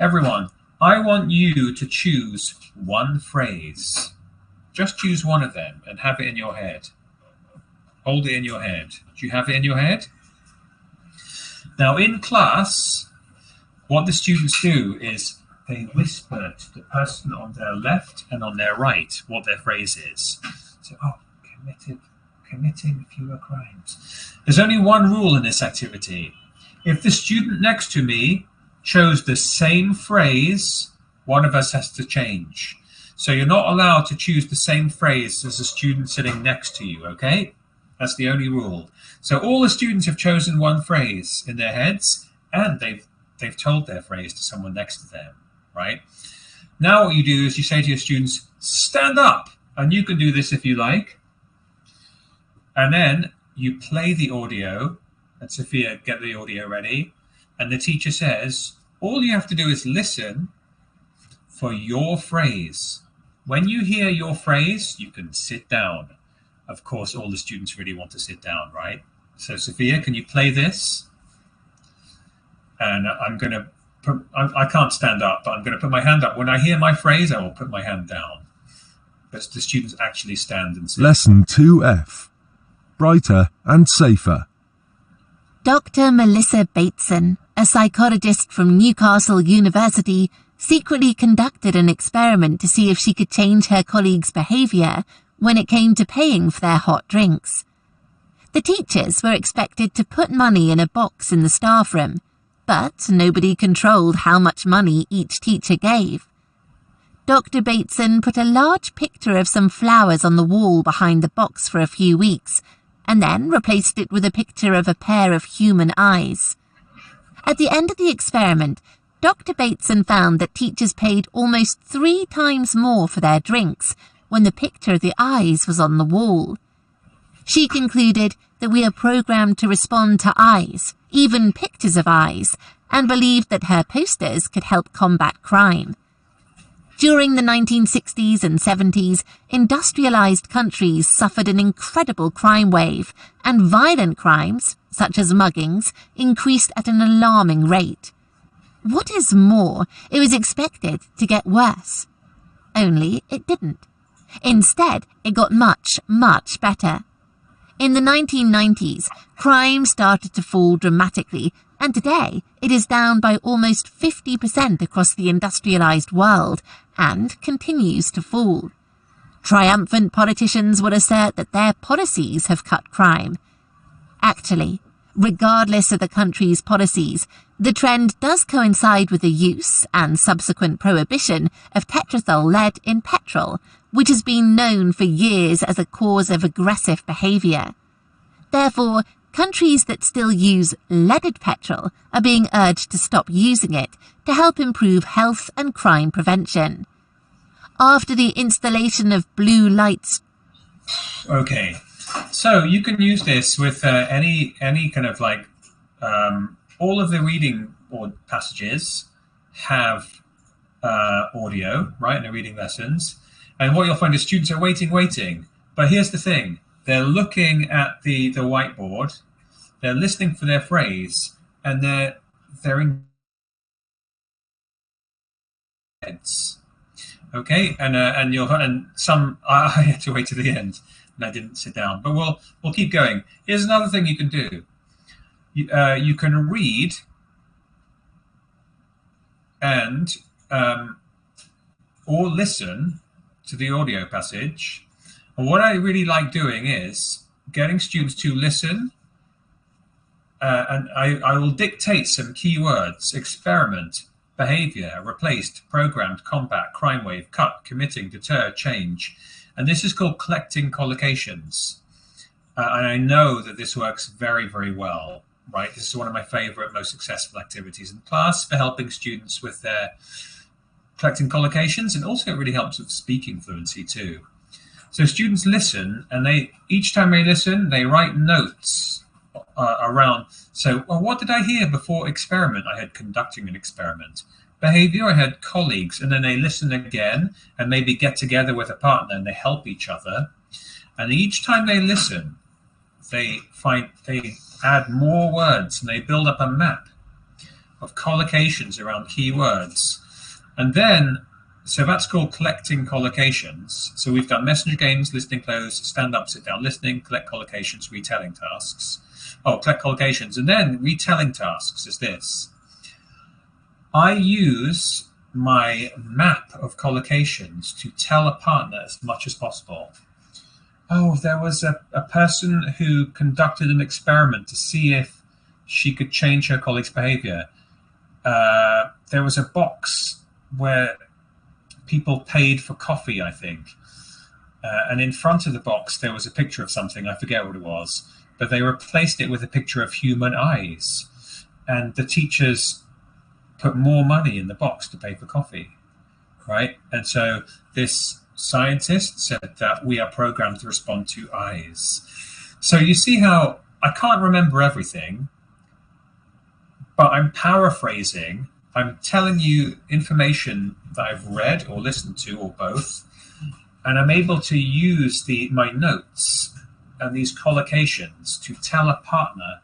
Everyone, I want you to choose one phrase. Just choose one of them and have it in your head. Hold it in your head. Do you have it in your head? Now, in class, what the students do is they whisper to the person on their left and on their right what their phrase is. So, committing fewer crimes. There's only one rule in this activity. If the student next to me chose the same phrase, one of us has to change. So you're not allowed to choose the same phrase as a student sitting next to you, okay? That's the only rule. So all the students have chosen one phrase in their heads, and they've told their phrase to someone next to them, right? Now what you do is you say to your students, stand up, and you can do this if you like. And then you play the audio, and Sophia, get the audio ready. And the teacher says, all you have to do is listen for your phrase. When you hear your phrase, you can sit down. Of course, all the students really want to sit down, right? So Sophia, can you play this? And I'm going to put, I can't stand up, but I'm going to put my hand up. When I hear my phrase, I will put my hand down. But the students actually stand and sit. Lesson 2F. Brighter and safer. Dr. Melissa Bateson, a psychologist from Newcastle University, secretly conducted an experiment to see if she could change her colleagues' behaviour when it came to paying for their hot drinks. The teachers were expected to put money in a box in the staff room, but nobody controlled how much money each teacher gave. Dr. Bateson put a large picture of some flowers on the wall behind the box for a few weeks, and then replaced it with a picture of a pair of human eyes. At the end of the experiment, Dr. Bateson found that teachers paid almost 3 times more for their drinks when the picture of the eyes was on the wall. She concluded that we are programmed to respond to eyes, even pictures of eyes, and believed that her posters could help combat crime. During the 1960s and 70s, industrialized countries suffered an incredible crime wave, and violent crimes, such as muggings, increased at an alarming rate. What is more, it was expected to get worse. Only it didn't. Instead, it got much, much better. In the 1990s, crime started to fall dramatically, and today it is down by almost 50% across the industrialized world, and continues to fall. Triumphant politicians will assert that their policies have cut crime. Actually, regardless of the country's policies, the trend does coincide with the use and subsequent prohibition of tetrazole lead in petrol, which has been known for years as a cause of aggressive behaviour. Therefore, countries that still use leaded petrol are being urged to stop using it to help improve health and crime prevention. After the installation of blue lights... Okay, so you can use this with any kind of like... all of the reading or passages have audio, right, in the reading lessons. And what you'll find is students are waiting. But here's the thing. They're looking at the whiteboard, they're listening for their phrase, and they're in heads. Okay, and some I had to wait to the end, and I didn't sit down. But we'll keep going. Here's another thing you can do. You can read and or listen to the audio passage. And what I really like doing is getting students to listen, and I will dictate some keywords: experiment, behavior, replaced, programmed, combat, crime wave, cut, committing, deter, change. And this is called collecting collocations. And I know that this works very, very well, right? This is one of my favorite, most successful activities in class for helping students with their collecting collocations, and also it really helps with speaking fluency too. So students listen, and each time they listen, they write notes around. So, well, what did I hear before experiment? I had conducting an experiment. Behavior, I had colleagues, and then they listen again and maybe get together with a partner and they help each other. And each time they listen, they add more words, and they build up a map of collocations around key words. And then, so that's called collecting collocations. So we've done messenger games, listening close, stand up, sit down, listening, collect collocations, retelling tasks. Oh, collect collocations. And then retelling tasks is this. I use my map of collocations to tell a partner as much as possible. Oh, there was a person who conducted an experiment to see if she could change her colleague's behavior. there was a box where people paid for coffee, I think. And in front of the box, there was a picture of something. I forget what it was, but they replaced it with a picture of human eyes. And the teachers put more money in the box to pay for coffee, right? And so this scientist said that we are programmed to respond to eyes. So you see how I can't remember everything, but I'm paraphrasing. I'm telling you information that I've read or listened to or both, and I'm able to use my notes and these collocations to tell a partner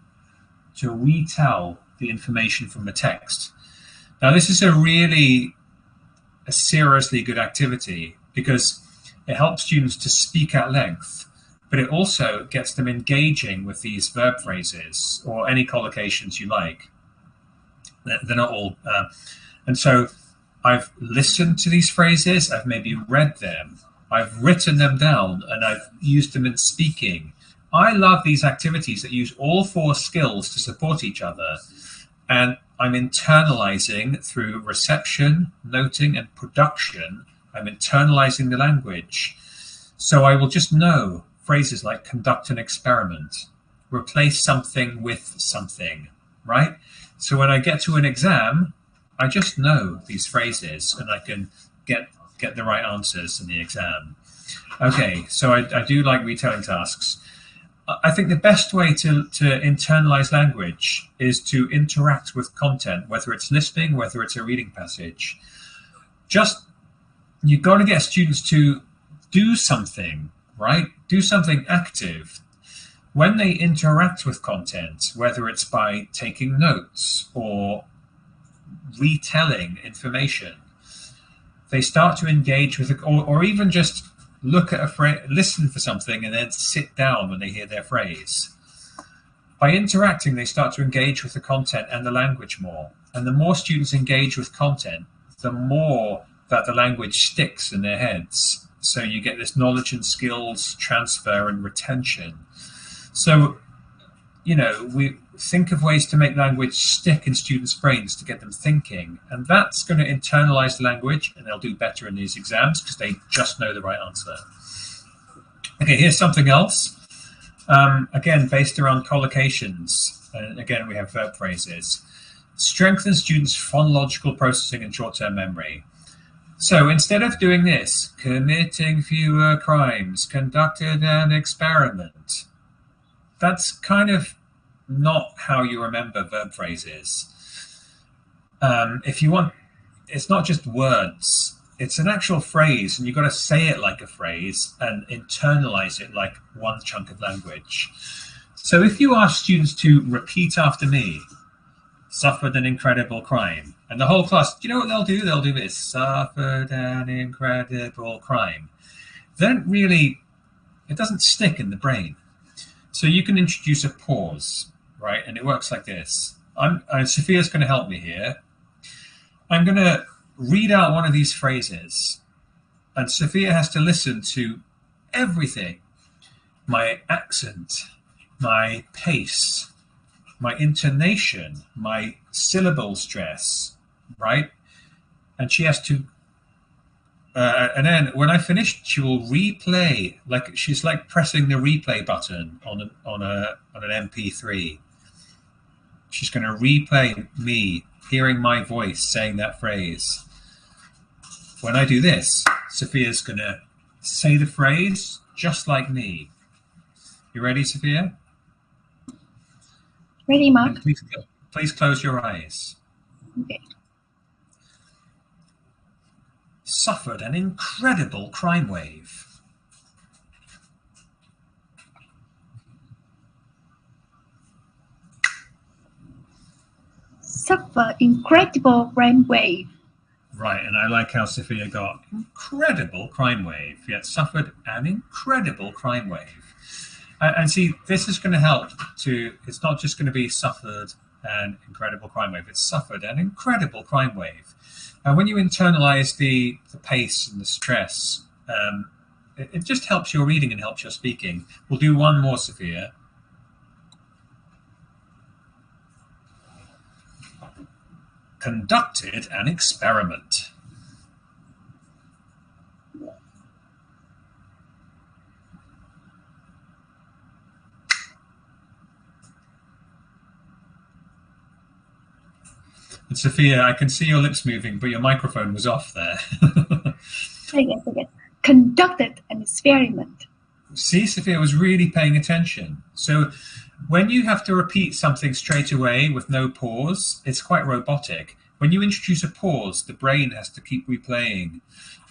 to retell the information from the text. Now, this is a seriously good activity because it helps students to speak at length, but it also gets them engaging with these verb phrases or any collocations you like. They're not all. And so I've listened to these phrases, I've maybe read them, I've written them down, and I've used them in speaking. I love these activities that use all four skills to support each other. And I'm internalizing through reception, noting, and production. I'm internalizing the language. So I will just know phrases like conduct an experiment, replace something with something, right? So when I get to an exam, I just know these phrases and I can get the right answers in the exam. Okay, so I do like retelling tasks. I think the best way to internalize language is to interact with content, whether it's listening, whether it's a reading passage. You've got to get students to do something, right? Do something active. When they interact with content, whether it's by taking notes or retelling information, they start to engage with it, or even just look at a phrase, listen for something, and then sit down when they hear their phrase. By interacting, they start to engage with the content and the language more. And the more students engage with content, the more that the language sticks in their heads. So you get this knowledge and skills transfer and retention. So, we think of ways to make language stick in students' brains to get them thinking. And that's going to internalize the language, and they'll do better in these exams because they just know the right answer. Okay, here's something else. Again, based around collocations. And again, we have verb phrases. Strengthen students' phonological processing and short-term memory. So instead of doing this, committing fewer crimes, conducted an experiment, that's kind of not how you remember verb phrases. If you want, it's not just words, it's an actual phrase, and you've got to say it like a phrase and internalize it like one chunk of language. So if you ask students to repeat after me, suffered an incredible crime, and the whole class, you know what they'll do? They'll do this, suffered an incredible crime. It doesn't stick in the brain. So you can introduce a pause, right? And it works like this. Sophia's going to help me here. I'm going to read out one of these phrases, and Sophia has to listen to everything. My accent, my pace, my intonation, my syllable stress, right? And she has to, and then when I finish, she will replay, like she's like pressing the replay button on an MP3. She's going to replay me hearing my voice saying that phrase. When I do this, Sophia's going to say the phrase just like me. You ready, Sophia? Ready, Mark. Please close your eyes. Okay. Suffered an incredible crime wave. Suffer incredible crime wave. Right, and I like how Sophia got incredible crime wave. Yet suffered an incredible crime wave. And see, this is going to help to, it's not just going to be suffered an incredible crime wave, it's suffered an incredible crime wave. And when you internalize the pace and the stress, it just helps your reading and helps your speaking. We'll do one more, Sophia. conducted an experiment. And Sophia, I can see your lips moving, but your microphone was off there. Again. Conducted an experiment. See, Sophia was really paying attention. So when you have to repeat something straight away with no pause, it's quite robotic. When you introduce a pause, the brain has to keep replaying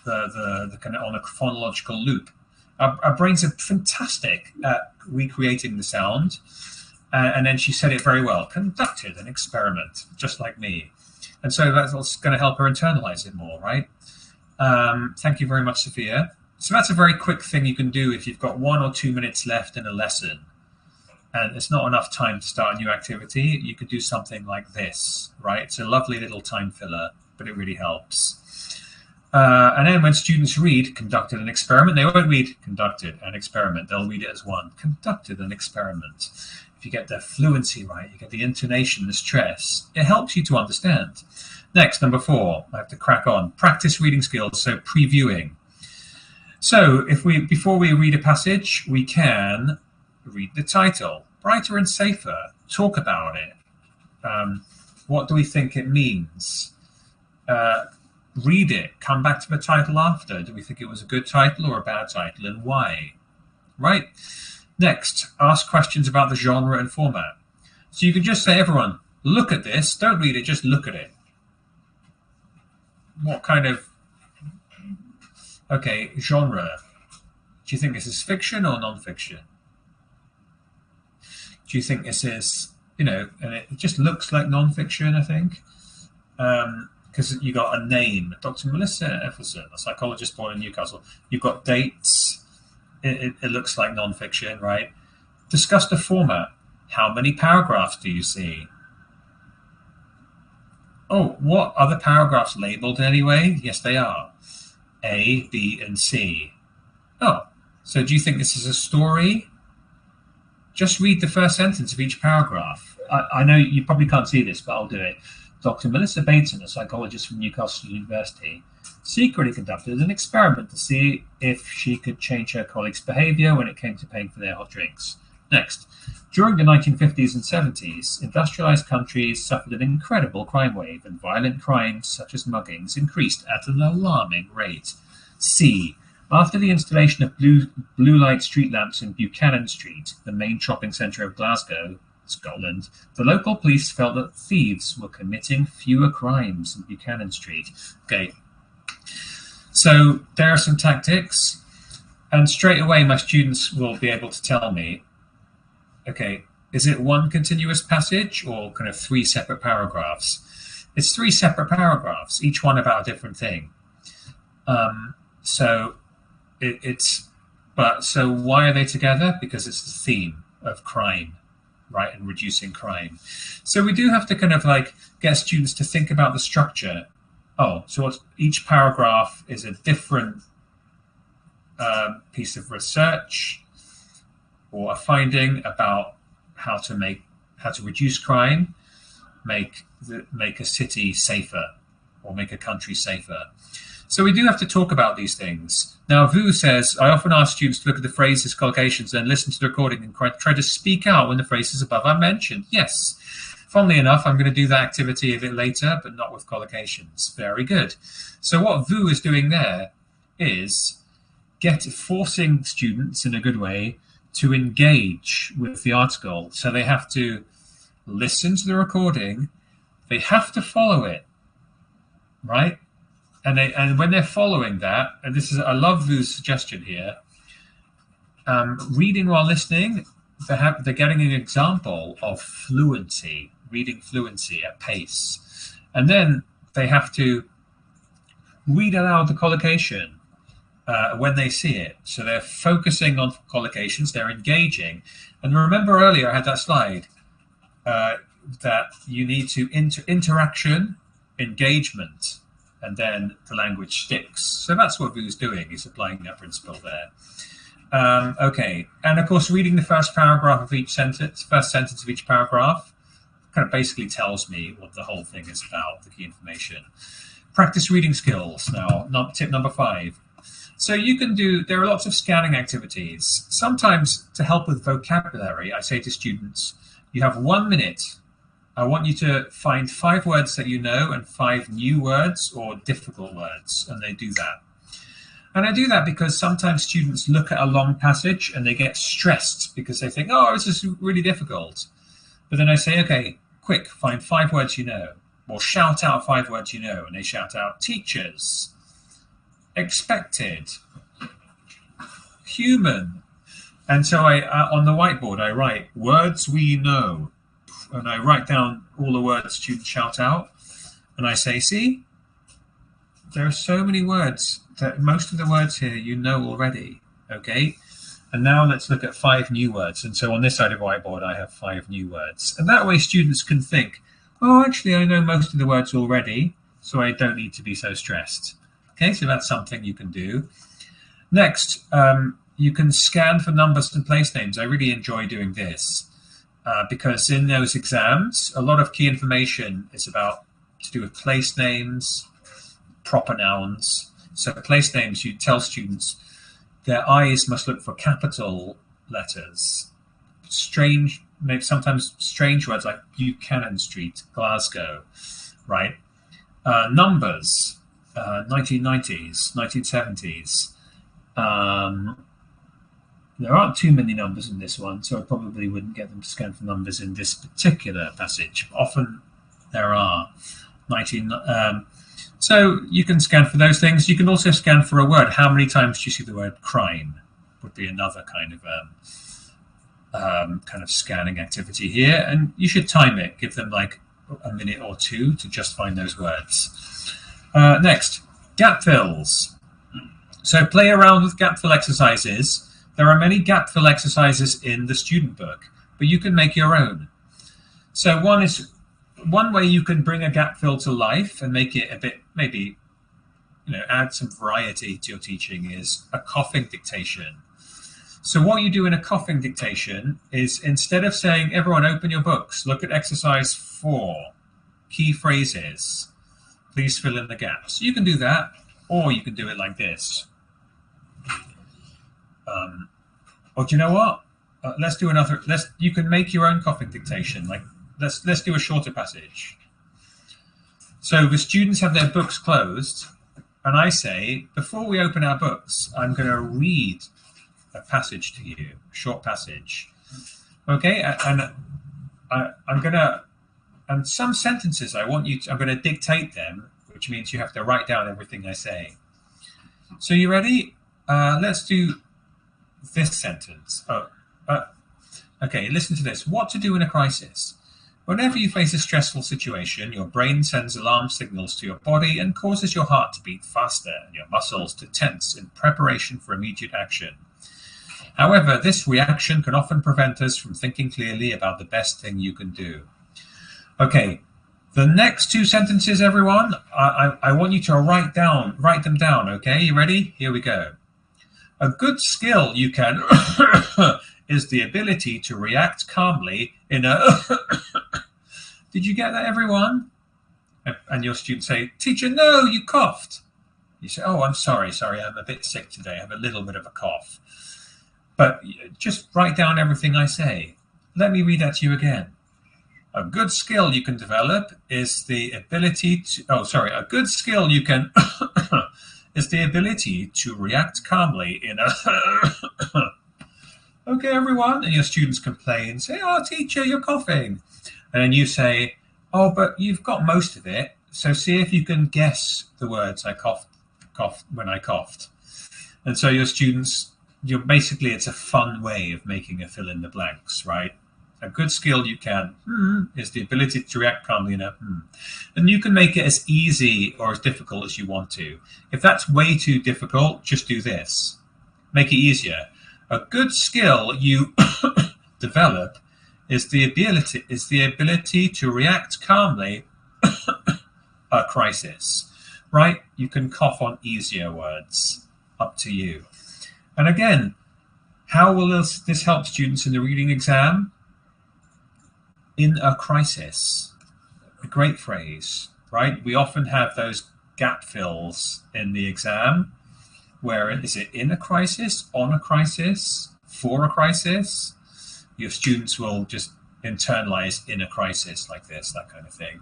the kind of on a phonological loop. Our brains are fantastic at recreating the sound. And then she said it very well, conducted an experiment, just like me. And so that's going to help her internalize it more, right? Thank you very much, Sophia. So that's a very quick thing you can do if you've got 1 or 2 minutes left in a lesson and it's not enough time to start a new activity. You could do something like this, right? It's a lovely little time filler, but it really helps. And then when students read conducted an experiment, they won't read conducted an experiment. They'll read it as one, conducted an experiment. If you get the fluency right, you get the intonation, the stress, it helps you to understand. Next, number 4, I have to crack on. Practice reading skills, so previewing. So before we read a passage, we can read the title. Brighter and safer, talk about it. What do we think it means? Read it, come back to the title after. Do we think it was a good title or a bad title, and why? Right? Next, ask questions about the genre and format. So you can just say, everyone, look at this. Don't read it, just look at it. What kind of... Okay, genre. Do you think this is fiction or non-fiction? Do you think this is, and it just looks like non-fiction, I think? Because you got a name, Dr. Melissa Efferson, a psychologist born in Newcastle. You've got dates. It looks like non-fiction, right? Discuss the format. How many paragraphs do you see? Oh, what are the paragraphs labeled in any way? Yes, they are. A, B, and C. Oh, so do you think this is a story? Just read the first sentence of each paragraph. I know you probably can't see this, but I'll do it. Dr. Melissa Bateson, a psychologist from Newcastle University, secretly conducted an experiment to see if she could change her colleagues' behavior when it came to paying for their hot drinks. Next, during the 1950s and 70s, industrialized countries suffered an incredible crime wave, and violent crimes such as muggings increased at an alarming rate. C. After the installation of blue light street lamps in Buchanan Street, the main shopping centre of Glasgow, Scotland, the local police felt that thieves were committing fewer crimes in Buchanan Street. Okay, so there are some tactics, and straight away my students will be able to tell me, okay, is it one continuous passage or kind of 3 separate paragraphs? It's 3 separate paragraphs, each one about a different thing. So why are they together? Because it's the theme of crime, right, and reducing crime. So we do have to kind of like get students to think about the structure. Oh, so each paragraph is a different piece of research or a finding about how to reduce crime, make a city safer, or make a country safer. So we do have to talk about these things. Now, Vu says, I often ask students to look at the phrases, collocations, then listen to the recording and try to speak out when the phrases above are mentioned. Yes. Funnily enough, I'm going to do that activity a bit later, but not with collocations. Very good. So what Vu is doing there is forcing students in a good way to engage with the article. So they have to listen to the recording. They have to follow it, right? And when they're following that, and I love Vu's suggestion here, reading while listening, they're getting an example of fluency, reading fluency at pace. And then they have to read aloud the collocation when they see it. So they're focusing on collocations, they're engaging. And remember earlier I had that slide that you need to interaction, engagement, and then the language sticks. So that's what Vu's doing. He's applying that principle there. Okay, and of course, reading the first sentence of each paragraph, kind of basically tells me what the whole thing is about, the key information. Practice reading skills. Now, tip number 5. So you can there are lots of scanning activities. Sometimes to help with vocabulary, I say to students, you have 1 minute. I want you to find 5 words that you know and 5 new words or difficult words, and they do that. And I do that because sometimes students look at a long passage and they get stressed because they think, oh, this is really difficult. But then I say, okay, quick, find 5 words you know, or shout out 5 words you know, and they shout out teachers, expected, human. And so I on the whiteboard, I write words we know, and I write down all the words students shout out, and I say, see, there are so many words that most of the words here you know already, okay? And now let's look at 5 new words. And so on this side of the whiteboard, I have 5 new words. And that way students can think, oh, actually, I know most of the words already, so I don't need to be so stressed. Okay, so that's something you can do. Next, you can scan for numbers and place names. I really enjoy doing this because in those exams, a lot of key information is to do with place names, proper nouns. So place names, you tell students their eyes must look for capital letters. Maybe sometimes strange words like Buchanan Street, Glasgow, right? Numbers, 1990s, 1970s. There aren't too many numbers in this one, so I probably wouldn't get them to scan for numbers in this particular passage. Often there are. So you can scan for those things. You can also scan for a word. How many times do you see the word crime? Would be another kind of scanning activity here. And you should time it. Give them like a minute or 2 to just find those words. Next, gap fills. So play around with gap fill exercises. There are many gap fill exercises in the student book, but you can make your own. So one way you can bring a gap fill to life and make it a bit, maybe, add some variety to your teaching is a coughing dictation. So what you do in a coughing dictation is instead of saying, everyone open your books, look at exercise 4, key phrases, please fill in the gaps. You can do that, or you can do it like this. Or do you know what? Let's do another. You can make your own coughing dictation. Like let's do a shorter passage. So the students have their books closed, and I say, before we open our books, I'm going to read a passage to you, a short passage. Okay, and and some sentences I'm going to dictate them, which means you have to write down everything I say. So you ready? Let's do this sentence. Okay, listen to this. What to do in a crisis. Whenever you face a stressful situation, your brain sends alarm signals to your body and causes your heart to beat faster and your muscles to tense in preparation for immediate action. However, this reaction can often prevent us from thinking clearly about the best thing you can do. Okay, the next 2 sentences, everyone, I want you to write them down, okay? You ready? Here we go. A good skill you can is the ability to react calmly in a... Did you get that, everyone? And your students say, teacher, no, you coughed. You say, oh, I'm sorry, I'm a bit sick today. I have a little bit of a cough. But just write down everything I say. Let me read that to you again. A good skill you can develop is the ability to... a good skill you can... is the ability to react calmly in a... Okay, everyone. And your students complain, say, oh, teacher, you're coughing. And then you say, oh, but you've got most of it. So see if you can guess the words I coughed when I coughed. And so your students, basically, it's a fun way of making a fill in the blanks, right? A good skill you can is the ability to react calmly in a And you can make it as easy or as difficult as you want to. If that's way too difficult, just do this. Make it easier. A good skill you develop is the ability to react calmly a crisis, right? You can cough on easier words. Up to you. And again, how will this help students in the reading exam? in a crisis. A great phrase, right? We often have those gap fills in the exam. Where is it in a crisis, on a crisis, for a crisis? Your students will just internalize in a crisis like this, that kind of thing.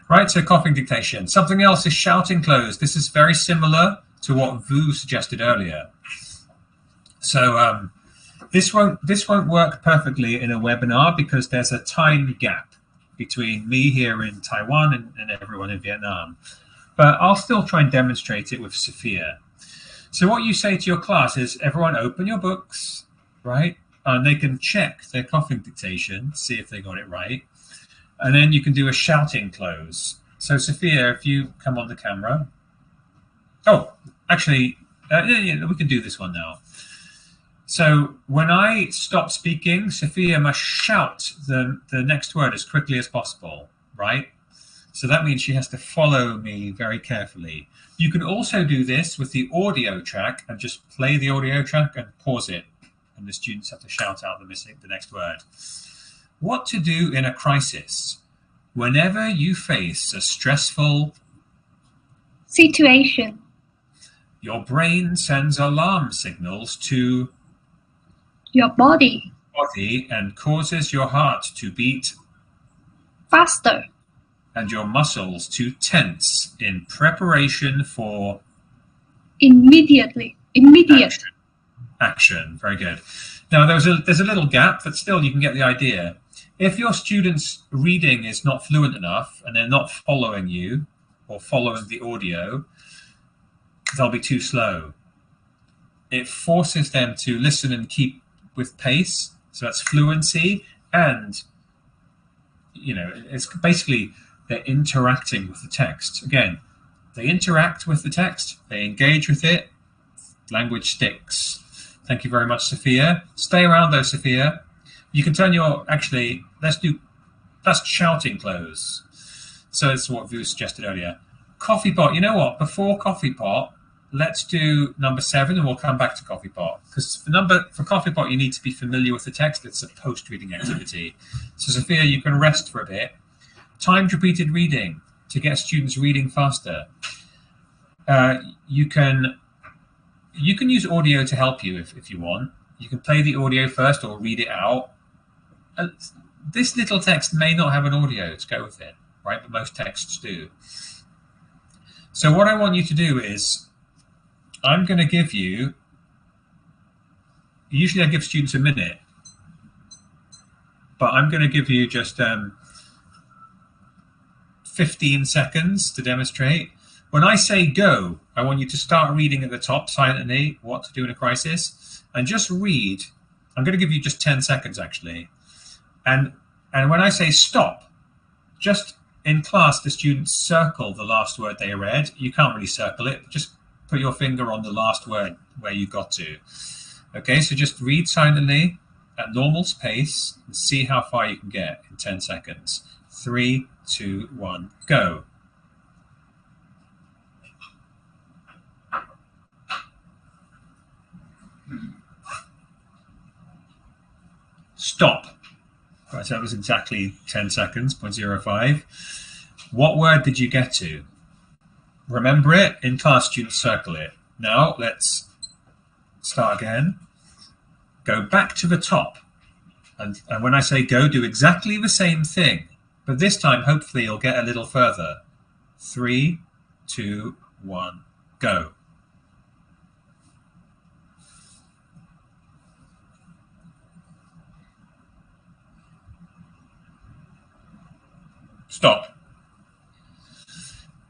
Right, so coughing dictation. Something else is shouting close. This is very similar to what Vu suggested earlier. So this won't work perfectly in a webinar because there's a time gap between me here in Taiwan and everyone in Vietnam. But I'll still try and demonstrate it with Sophia. So what you say to your class is, everyone open your books, right? And they can check their coughing dictation, see if they got it right. And then you can do a shouting close. So Sophia, if you come on the camera. Oh, actually, yeah, we can do this one now. So when I stop speaking, Sophia must shout the next word as quickly as possible, right? So that means she has to follow me very carefully. You can also do this with the audio track and just play the audio track and pause it. And the students have to shout out the next word. What to do in a crisis? Whenever you face a stressful situation, your brain sends alarm signals to your body and causes your heart to beat faster and your muscles to tense in preparation for immediate action. Very good. Now there's a little gap, but still you can get the idea. If your students' reading is not fluent enough and they're not following you or following the audio, they'll be too slow. It forces them to listen and keep with pace, so that's fluency, and it's basically they're interacting with the text. Again, they interact with the text, they engage with it, language sticks. Thank you very much, Sophia. Stay around though, Sophia. You can turn your, that's shouting close. So it's what Vu suggested earlier. Coffee pot, you know what? Before coffee pot, let's do number 7 and we'll come back to coffee pot. Because for coffee pot, you need to be familiar with the text. It's a post-reading activity. So Sophia, you can rest for a bit. Timed repeated reading to get students reading faster. You can use audio to help you if you want. You can play the audio first or read it out. This little text may not have an audio to go with it, right? But most texts do. So what I want you to do is, I'm going to give you, usually I give students a minute, but I'm going to give you just 15 seconds to demonstrate. When I say go, I want you to start reading at the top silently, what to do in a crisis, and just read. I'm going to give you just 10 seconds actually. And when I say stop, just in class, the students circle the last word they read. You can't really circle it, just put your finger on the last word where you got to. Okay, so just read silently at normal pace and see how far you can get in 10 seconds. 3, 2, 1, go. Stop. Right, so that was exactly 10 seconds, 0.05. What word did you get to? Remember it. In class, students circle it. Now let's start again. Go back to the top. And when I say go, do exactly the same thing. But this time, hopefully, you'll get a little further. 3, 2, 1, go. Stop.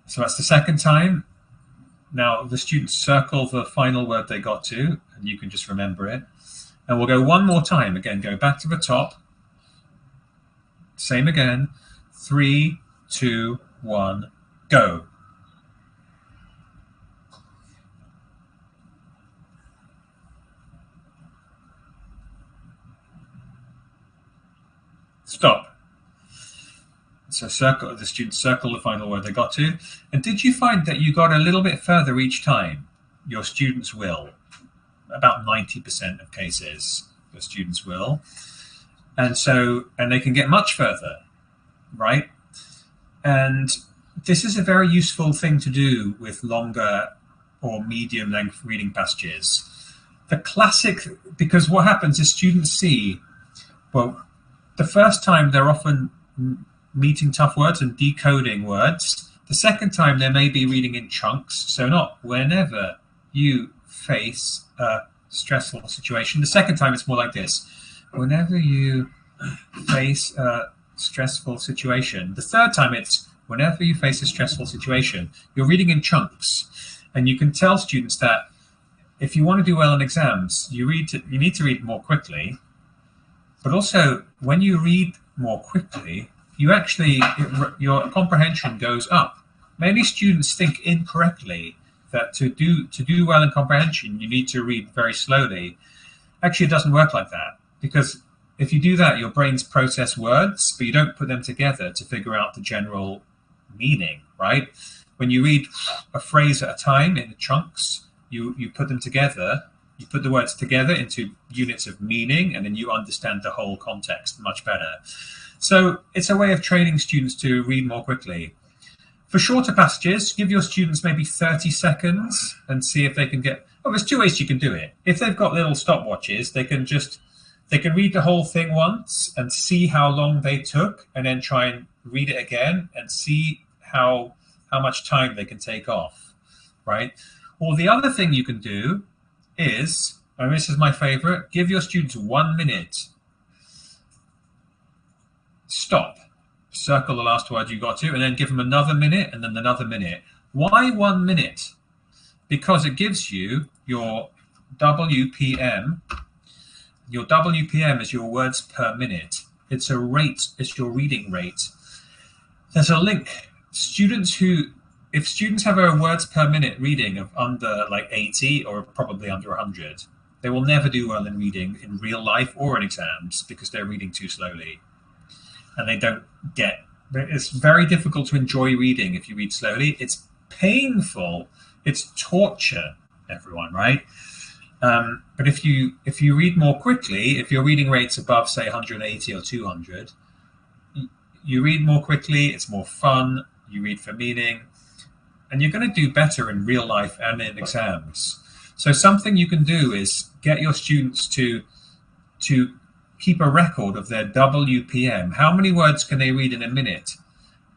So that's the second time. Now the students circle the final word they got to, and you can just remember it. And we'll go one more time. Again, go back to the top. Same again. 3, 2, 1, go. Stop. So the students circle the final word they got to. And did you find that you got a little bit further each time? Your students will. About 90% of cases, your students will. and they can get much further, right? And this is a very useful thing to do with longer or medium length reading passages. The classic, because what happens is students see, well, the first time they're often meeting tough words and decoding words. The second time they may be reading in chunks. So not whenever you face a stressful situation. The second time it's more like this. Whenever you face a stressful situation. The third time it's whenever you face a stressful situation. You're reading in chunks. And you can tell students that if you want to do well in exams, you need to read more quickly. But also, when you read more quickly, your comprehension goes up. Many students think incorrectly that to do well in comprehension, you need to read very slowly. Actually, it doesn't work like that, because if you do that, your brains process words, but you don't put them together to figure out the general meaning, right? When you read a phrase at a time in chunks, you put them together, you put the words together into units of meaning, and then you understand the whole context much better. So it's a way of training students to read more quickly. For shorter passages, give your students maybe 30 seconds and see if they can get... Oh, there's two ways you can do it. If they've got little stopwatches, they can read the whole thing once and see how long they took, and then try and read it again and see how much time they can take off, right? Or the other thing you can do is, and this is my favorite, give your students 1 minute. Stop, circle the last word you got to, and then give them another minute and then another minute. Why 1 minute? Because it gives you your WPM. Your WPM is your words per minute. It's a rate, it's your reading rate. There's a link. If students have a words per minute reading of under like 80 or probably under 100, they will never do well in reading in real life or in exams because they're reading too slowly. And it's very difficult to enjoy reading if you read slowly. It's painful. It's torture, everyone, right? But if you read more quickly, if your reading rate's above, say, 180 or 200, you read more quickly, it's more fun, you read for meaning, and you're going to do better in real life and in exams. So something you can do is get your students to keep a record of their WPM. How many words can they read in a minute?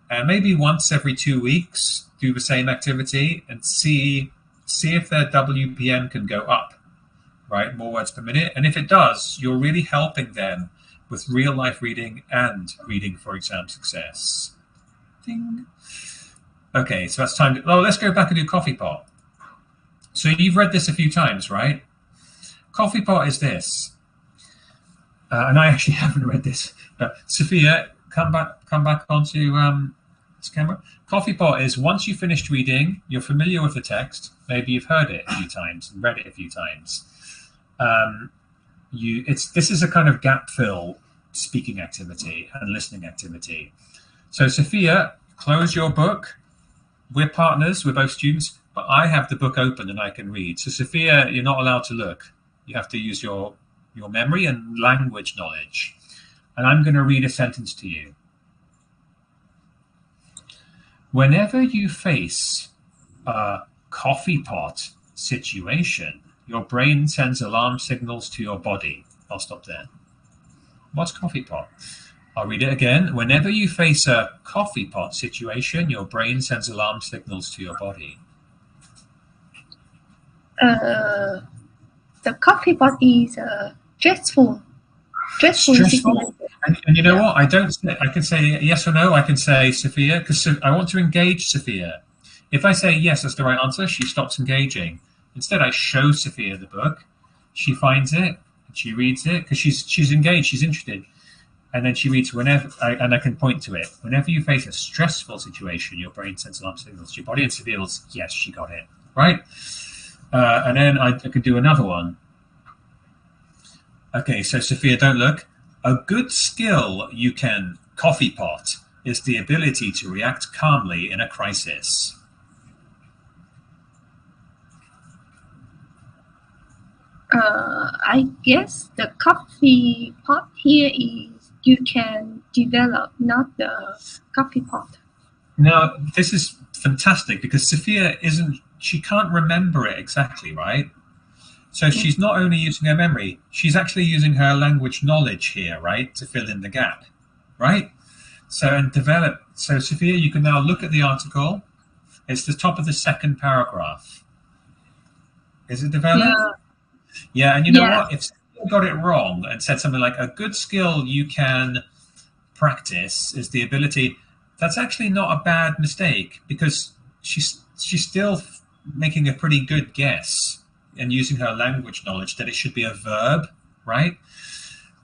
And maybe once every 2 weeks, do the same activity and see if their WPM can go up, right? More words per minute. And if it does, you're really helping them with real life reading and reading for exam success. Ding. Okay, so that's time to, let's go back and do Coffee Pot. So you've read this a few times, right? Coffee Pot is this. And I actually haven't read this. Sophia, come back onto this camera. Coffee Pot is once you've finished reading, you're familiar with the text. Maybe you've heard it a few times and read it a few times. This is a kind of gap fill speaking activity and listening activity. So Sophia, close your book. We're partners, we're both students, but I have the book open and I can read. So Sophia, you're not allowed to look. You have to use your memory and language knowledge. And I'm going to read a sentence to you. Whenever you face a coffee pot situation, your brain sends alarm signals to your body. I'll stop there. What's coffee pot? I'll read it again. Whenever you face a coffee pot situation, your brain sends alarm signals to your body. The coffee pot is stressful. Stressful. And you know what? I can say yes or no. I can say Sophia, because I want to engage Sophia. If I say yes, that's the right answer, she stops engaging. Instead, I show Sophia the book. She finds it, and she reads it, because she's engaged, she's interested. And then she reads and I can point to it. Whenever you face a stressful situation, your brain sends alarm signals to your body, and Sophia will, yes, she got it, right? And then I could do another one. Okay, so Sophia, don't look. A good skill you can coffee pot is the ability to react calmly in a crisis. I guess the coffee pot here is you can develop, not the coffee pot. Now, this is fantastic because Sophia she can't remember it exactly, right? So she's not only using her memory, she's actually using her language knowledge here, right, to fill in the gap, right? So Sophia, you can now look at the article. It's the top of the second paragraph. Is it developed? Yeah, and you know what? If Sophia got it wrong and said something like, a good skill you can practice is the ability, that's actually not a bad mistake because she's still making a pretty good guess and using her language knowledge that it should be a verb, right?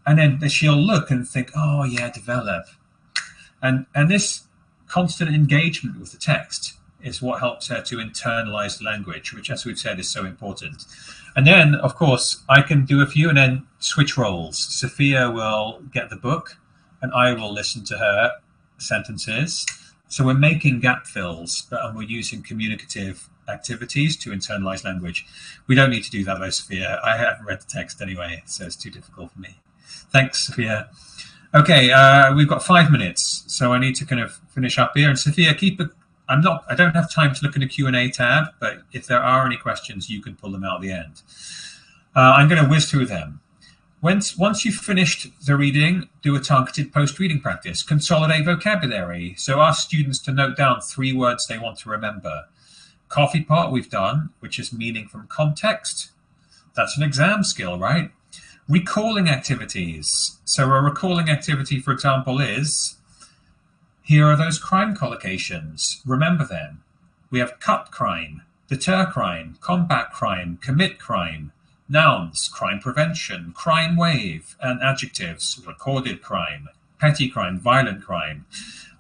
And then she'll look and think, oh yeah, develop. And this constant engagement with the text is what helps her to internalize language, which, as we've said, is so important. And then, of course, I can do a few and then switch roles. Sophia will get the book and I will listen to her sentences. So we're making gap fills, and we're using communicative activities to internalize language. We don't need to do that though, Sophia. I haven't read the text anyway, so it's too difficult for me. Thanks, Sophia. Okay, we've got 5 minutes, so I need to kind of finish up here. And Sophia, I don't have time to look in the Q&A tab, but if there are any questions, you can pull them out at the end. I'm going to whiz through them. Once you've finished the reading, do a targeted post-reading practice. Consolidate vocabulary. So ask students to note down 3 words they want to remember. Coffee pot we've done, which is meaning from context. That's an exam skill, right? Recalling activities. So a recalling activity, for example, is, here are those crime collocations. Remember them. We have cut crime, deter crime, combat crime, commit crime, nouns, crime prevention, crime wave, and adjectives, recorded crime, petty crime, violent crime.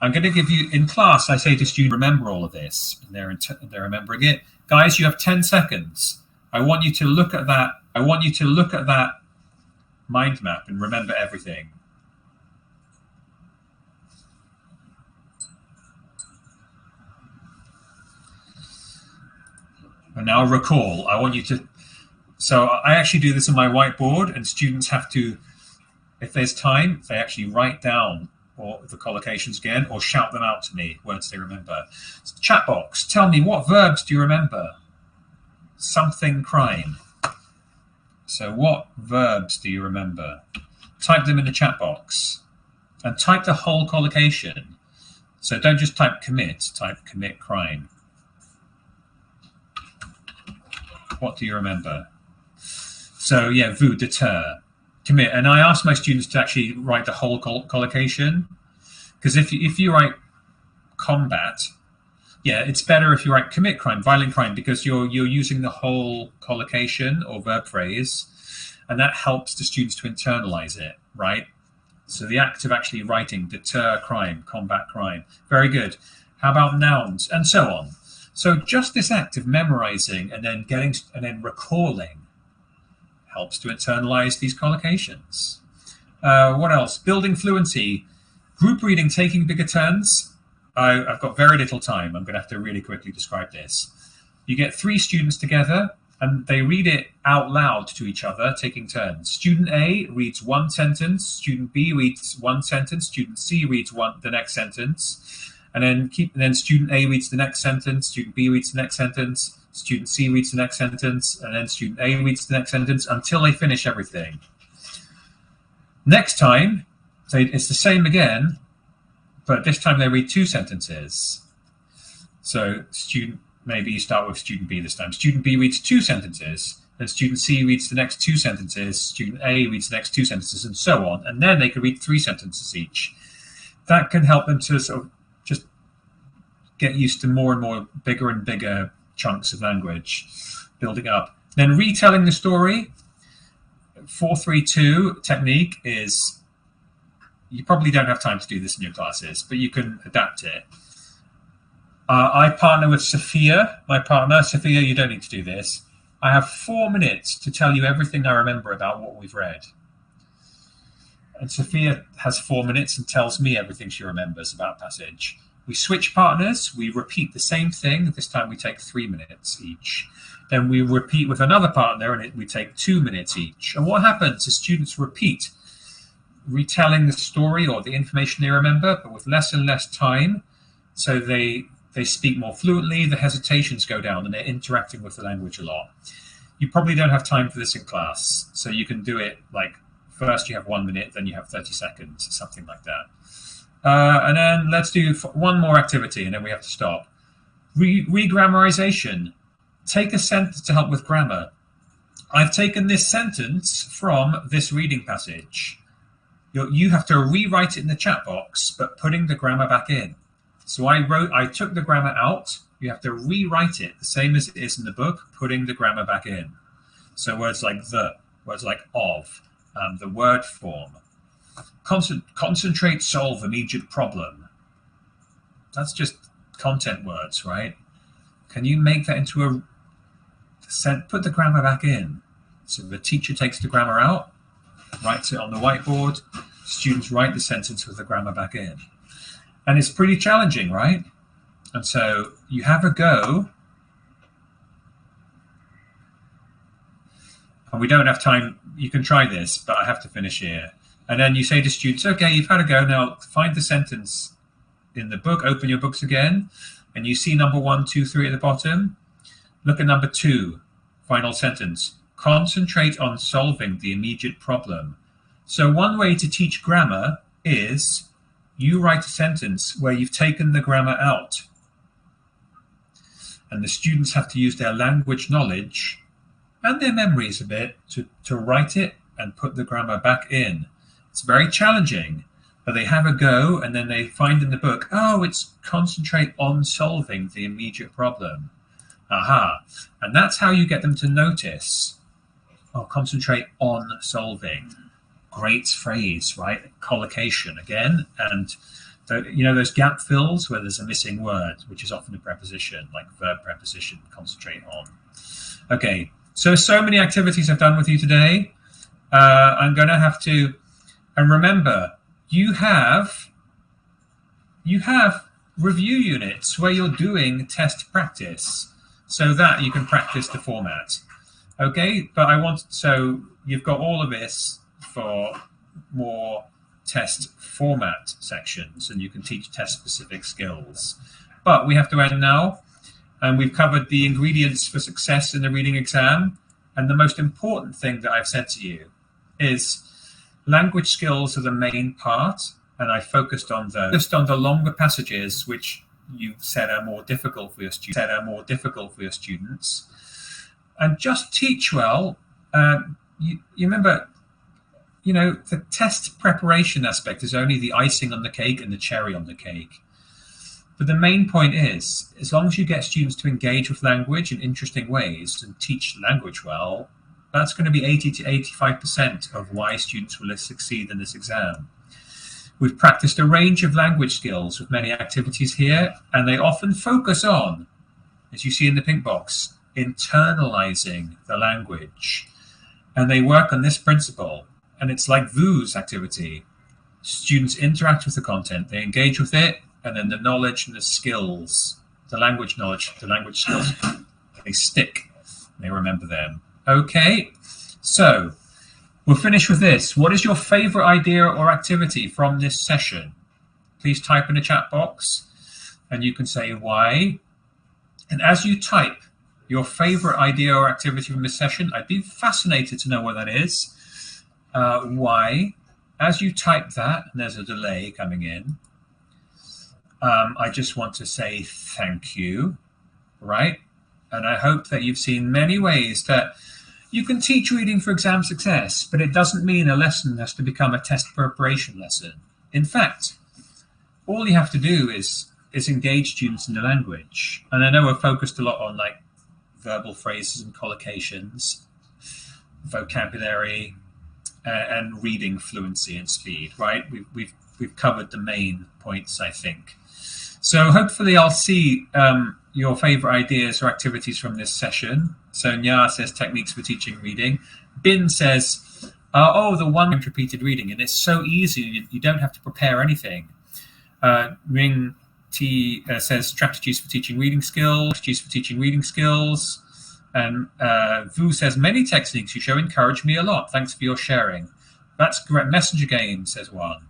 I'm going to give you, in class, I say to students, remember all of this, and they're remembering it. Guys, you have 10 seconds. I want you to look at that. I want you to look at that mind map and remember everything. And now recall. I want you to, so I actually do this on my whiteboard, and students have to, if there's time, they actually write down or the collocations again, or shout them out to me, words they remember. Chat box, tell me, what verbs do you remember? Something crime. So what verbs do you remember? Type them in the chat box and type the whole collocation. So don't just type commit, type commit crime. What do you remember? So yeah, vous, deter, commit. And I ask my students to actually write the whole collocation, because if you write combat, yeah, it's better if you write commit crime, violent crime, because you're using the whole collocation or verb phrase, and that helps the students to internalize it, right? So the act of actually writing deter crime, combat crime, very good. How about nouns and so on? So just this act of memorizing and then recalling helps to internalize these collocations. What else? Building fluency, group reading, taking bigger turns. I've got very little time. I'm going to have to really quickly describe this. You get 3 students together and they read it out loud to each other, taking turns. Student A reads 1 sentence, student B reads 1 sentence, student C reads the next sentence, and then student A reads the next sentence, student B reads the next sentence, student C reads the next sentence, and then student A reads the next sentence until they finish everything. Next time, it's the same again, but this time they read 2 sentences. So maybe you start with student B this time. Student B reads 2 sentences, then student C reads the next 2 sentences, student A reads the next 2 sentences, and so on. And then they can read 3 sentences each. That can help them to sort of just get used to more and more bigger and bigger chunks of language building up. Then retelling the story. 4-3-2 technique is, you probably don't have time to do this in your classes, but you can adapt it. I partner with Sophia, my partner. Sophia, you don't need to do this. I have 4 minutes to tell you everything I remember about what we've read. And Sophia has 4 minutes and tells me everything she remembers about passage. We switch partners, we repeat the same thing. This time we take 3 minutes each. Then we repeat with another partner, and we take 2 minutes each. And what happens is students repeat, retelling the story or the information they remember, but with less and less time. So they speak more fluently, the hesitations go down, and they're interacting with the language a lot. You probably don't have time for this in class, so you can do it like first you have 1 minute, then you have 30 seconds, something like that. And then let's do one more activity, and then we have to stop. Regrammarization. Take a sentence to help with grammar. I've taken this sentence from this reading passage. You have to rewrite it in the chat box, but putting the grammar back in. So I took the grammar out. You have to rewrite it the same as it is in the book, putting the grammar back in. So words like the, words like of, the word form. Concentrate, solve, immediate problem. That's just content words, right? Can you make that into put the grammar back in? So the teacher takes the grammar out, writes it on the whiteboard, students write the sentence with the grammar back in. And it's pretty challenging, right? And so you have a go. And we don't have time. You can try this, but I have to finish here. And then you say to students, okay, you've had a go. Now find the sentence in the book, open your books again, and you see number 1, 2, 3 at the bottom. Look at number 2, final sentence. Concentrate on solving the immediate problem. So one way to teach grammar is you write a sentence where you've taken the grammar out. And the students have to use their language knowledge and their memories a bit to write it and put the grammar back in. It's very challenging, but they have a go, and then they find in the book, oh, it's concentrate on solving the immediate problem. Aha. And that's how you get them to notice. Oh, concentrate on solving. Great phrase, right? Collocation again. And those gap fills where there's a missing word, which is often a preposition, like verb preposition, concentrate on. Okay, so many activities I've done with you today. I'm going to have to, and remember, you have review units where you're doing test practice so that you can practice the format. Okay, but so you've got all of this for more test format sections, and you can teach test specific skills. But we have to end now, and we've covered the ingredients for success in the reading exam. And the most important thing that I've said to you is language skills are the main part, and I focused on those. Just on the longer passages, which you said are more difficult for your students. And just teach well. You remember, the test preparation aspect is only the icing on the cake and the cherry on the cake. But the main point is, as long as you get students to engage with language in interesting ways and teach language well, that's going to be 80 to 85% of why students will succeed in this exam. We've practiced a range of language skills with many activities here, and they often focus on, as you see in the pink box, internalizing the language. And they work on this principle, and it's like VU's activity. Students interact with the content, they engage with it, and then the knowledge and the skills, the language knowledge, the language skills, they stick, they remember them. Okay, so we'll finish with this. What is your favorite idea or activity from this session? Please type in the chat box, and you can say why. And as you type your favorite idea or activity from this session, I'd be fascinated to know what that is. Why? As you type that, and there's a delay coming in, I just want to say thank you, right? And I hope that you've seen many ways that you can teach reading for exam success, but it doesn't mean a lesson has to become a test preparation lesson. In fact, all you have to do is engage students in the language. And I know we're focused a lot on like verbal phrases and collocations, vocabulary, and reading fluency and speed, right? We've covered the main points, I think. So hopefully I'll see your favorite ideas or activities from this session. So Nya says techniques for teaching reading. Bin says, the one repeated reading, and it's so easy, you don't have to prepare anything. Ring says strategies for teaching reading skills. And Vu says, many techniques you show encourage me a lot. Thanks for your sharing. That's correct. Messenger Game, says one.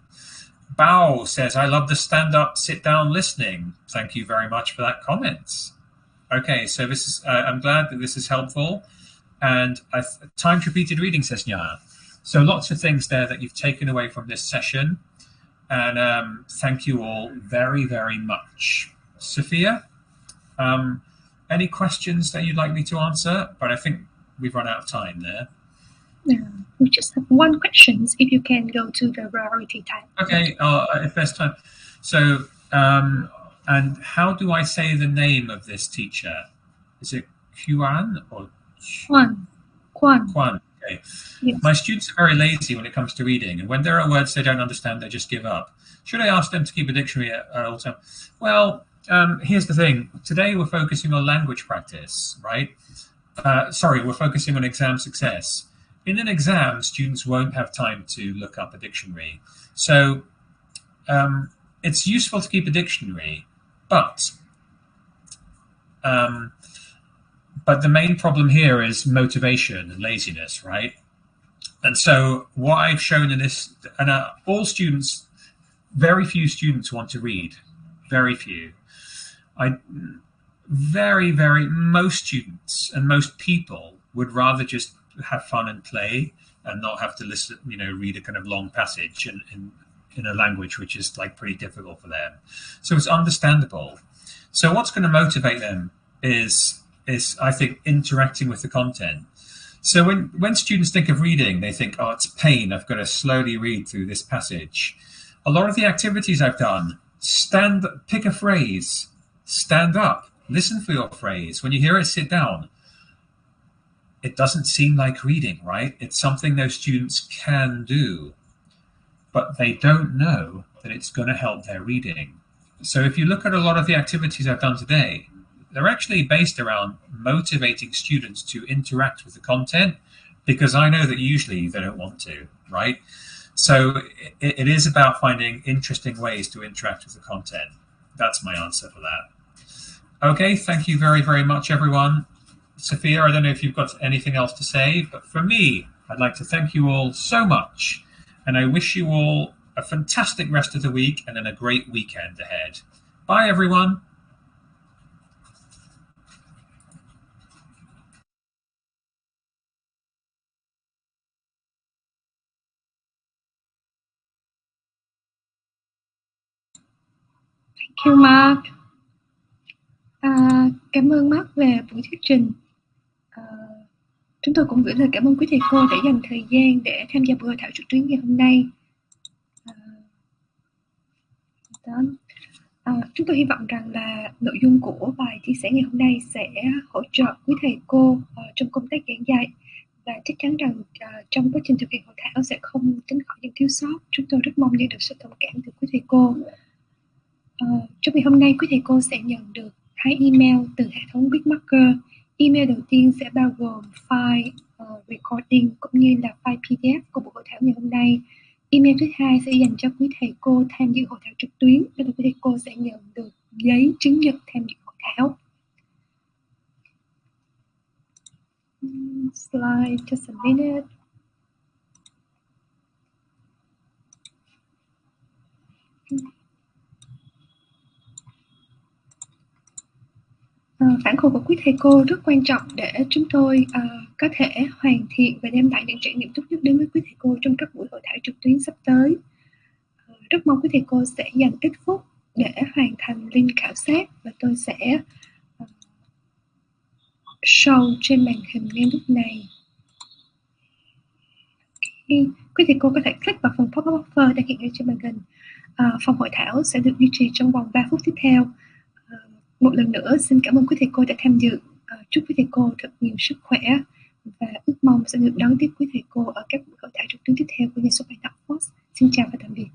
Bao says, I love the stand-up, sit-down listening. Thank you very much for that comment. Okay, so this is. I'm glad that this is helpful. And timed repeated reading, says Nya. So lots of things there that you've taken away from this session. And thank you all very, very much. Sophia, any questions that you'd like me to answer? But I think we've run out of time there. We just have one question. If you can go to the priority tab. Okay, if there's time. So, and how do I say the name of this teacher? Is it Quan or Quan? Okay. Yes. My students are very lazy when it comes to reading, and when there are words they don't understand, they just give up. Should I ask them to keep a dictionary at all time? Well, here's the thing. Today we're focusing on language practice, right? We're focusing on exam success. In an exam, students won't have time to look up a dictionary. So it's useful to keep a dictionary, but the main problem here is motivation and laziness, right? And so what I've shown in this, and all students, very few students want to read, very few. Most students and most people would rather just have fun and play and not have to listen, read a kind of long passage in a language which is like pretty difficult for them. So it's understandable. So what's going to motivate them is I think interacting with the content. So when students think of reading, they think, oh, it's pain. I've got to slowly read through this passage. A lot of the activities I've done, pick a phrase, stand up, listen for your phrase. When you hear it, sit down. It doesn't seem like reading, right? It's something those students can do, but they don't know that it's going to help their reading. So if you look at a lot of the activities I've done today, they're actually based around motivating students to interact with the content, because I know that usually they don't want to, right? So it is about finding interesting ways to interact with the content. That's my answer for that. Okay, thank you very, very much, everyone. Sophia, I don't know if you've got anything else to say, but for me, I'd like to thank you all so much. And I wish you all a fantastic rest of the week and then a great weekend ahead. Bye, everyone. Thank you, Mark. Cảm ơn Mark về buổi thuyết trình. Chúng tôi cũng gửi lời cảm ơn quý thầy cô đã dành thời gian để tham gia buổi hội thảo trực tuyến ngày hôm nay. Chúng tôi hy vọng rằng là nội dung của bài chia sẻ ngày hôm nay sẽ hỗ trợ quý thầy cô trong công tác giảng dạy, và chắc chắn rằng trong quá trình thực hiện hội thảo sẽ không tránh khỏi những thiếu sót. Chúng tôi rất mong nhận được sự thông cảm từ quý thầy cô. Trong ngày hôm nay, quý thầy cô sẽ nhận được 2 email từ hệ thống Bitmarker. Email đầu tiên sẽ bao gồm file recording cũng như là file PDF của buổi hội thảo ngày hôm nay. Email thứ hai sẽ dành cho quý thầy cô tham dự hội thảo trực tuyến. Đó là quý thầy cô sẽ nhận được giấy chứng nhận tham dự hội thảo. Slide, just a minute. Phản hồi của quý thầy cô rất quan trọng để chúng tôi có thể hoàn thiện và đem lại những trải nghiệm tốt nhất đến với quý thầy cô trong các buổi hội thảo trực tuyến sắp tới. Rất mong quý thầy cô sẽ dành ít phút để hoàn thành link khảo sát, và tôi sẽ show trên màn hình ngay lúc này. Quý thầy cô có thể click vào phần pop-up offer đang hiện ở trên màn hình. Phòng hội thảo sẽ được duy trì trong vòng 3 phút tiếp theo. Một lần nữa xin cảm ơn quý thầy cô đã tham dự. Chúc quý thầy cô thật nhiều sức khỏe và ước mong sẽ được đón tiếp quý thầy cô ở các buổi hội thảo trực tuyến tiếp theo của nhà xuất bản Fox. Xin chào và tạm biệt.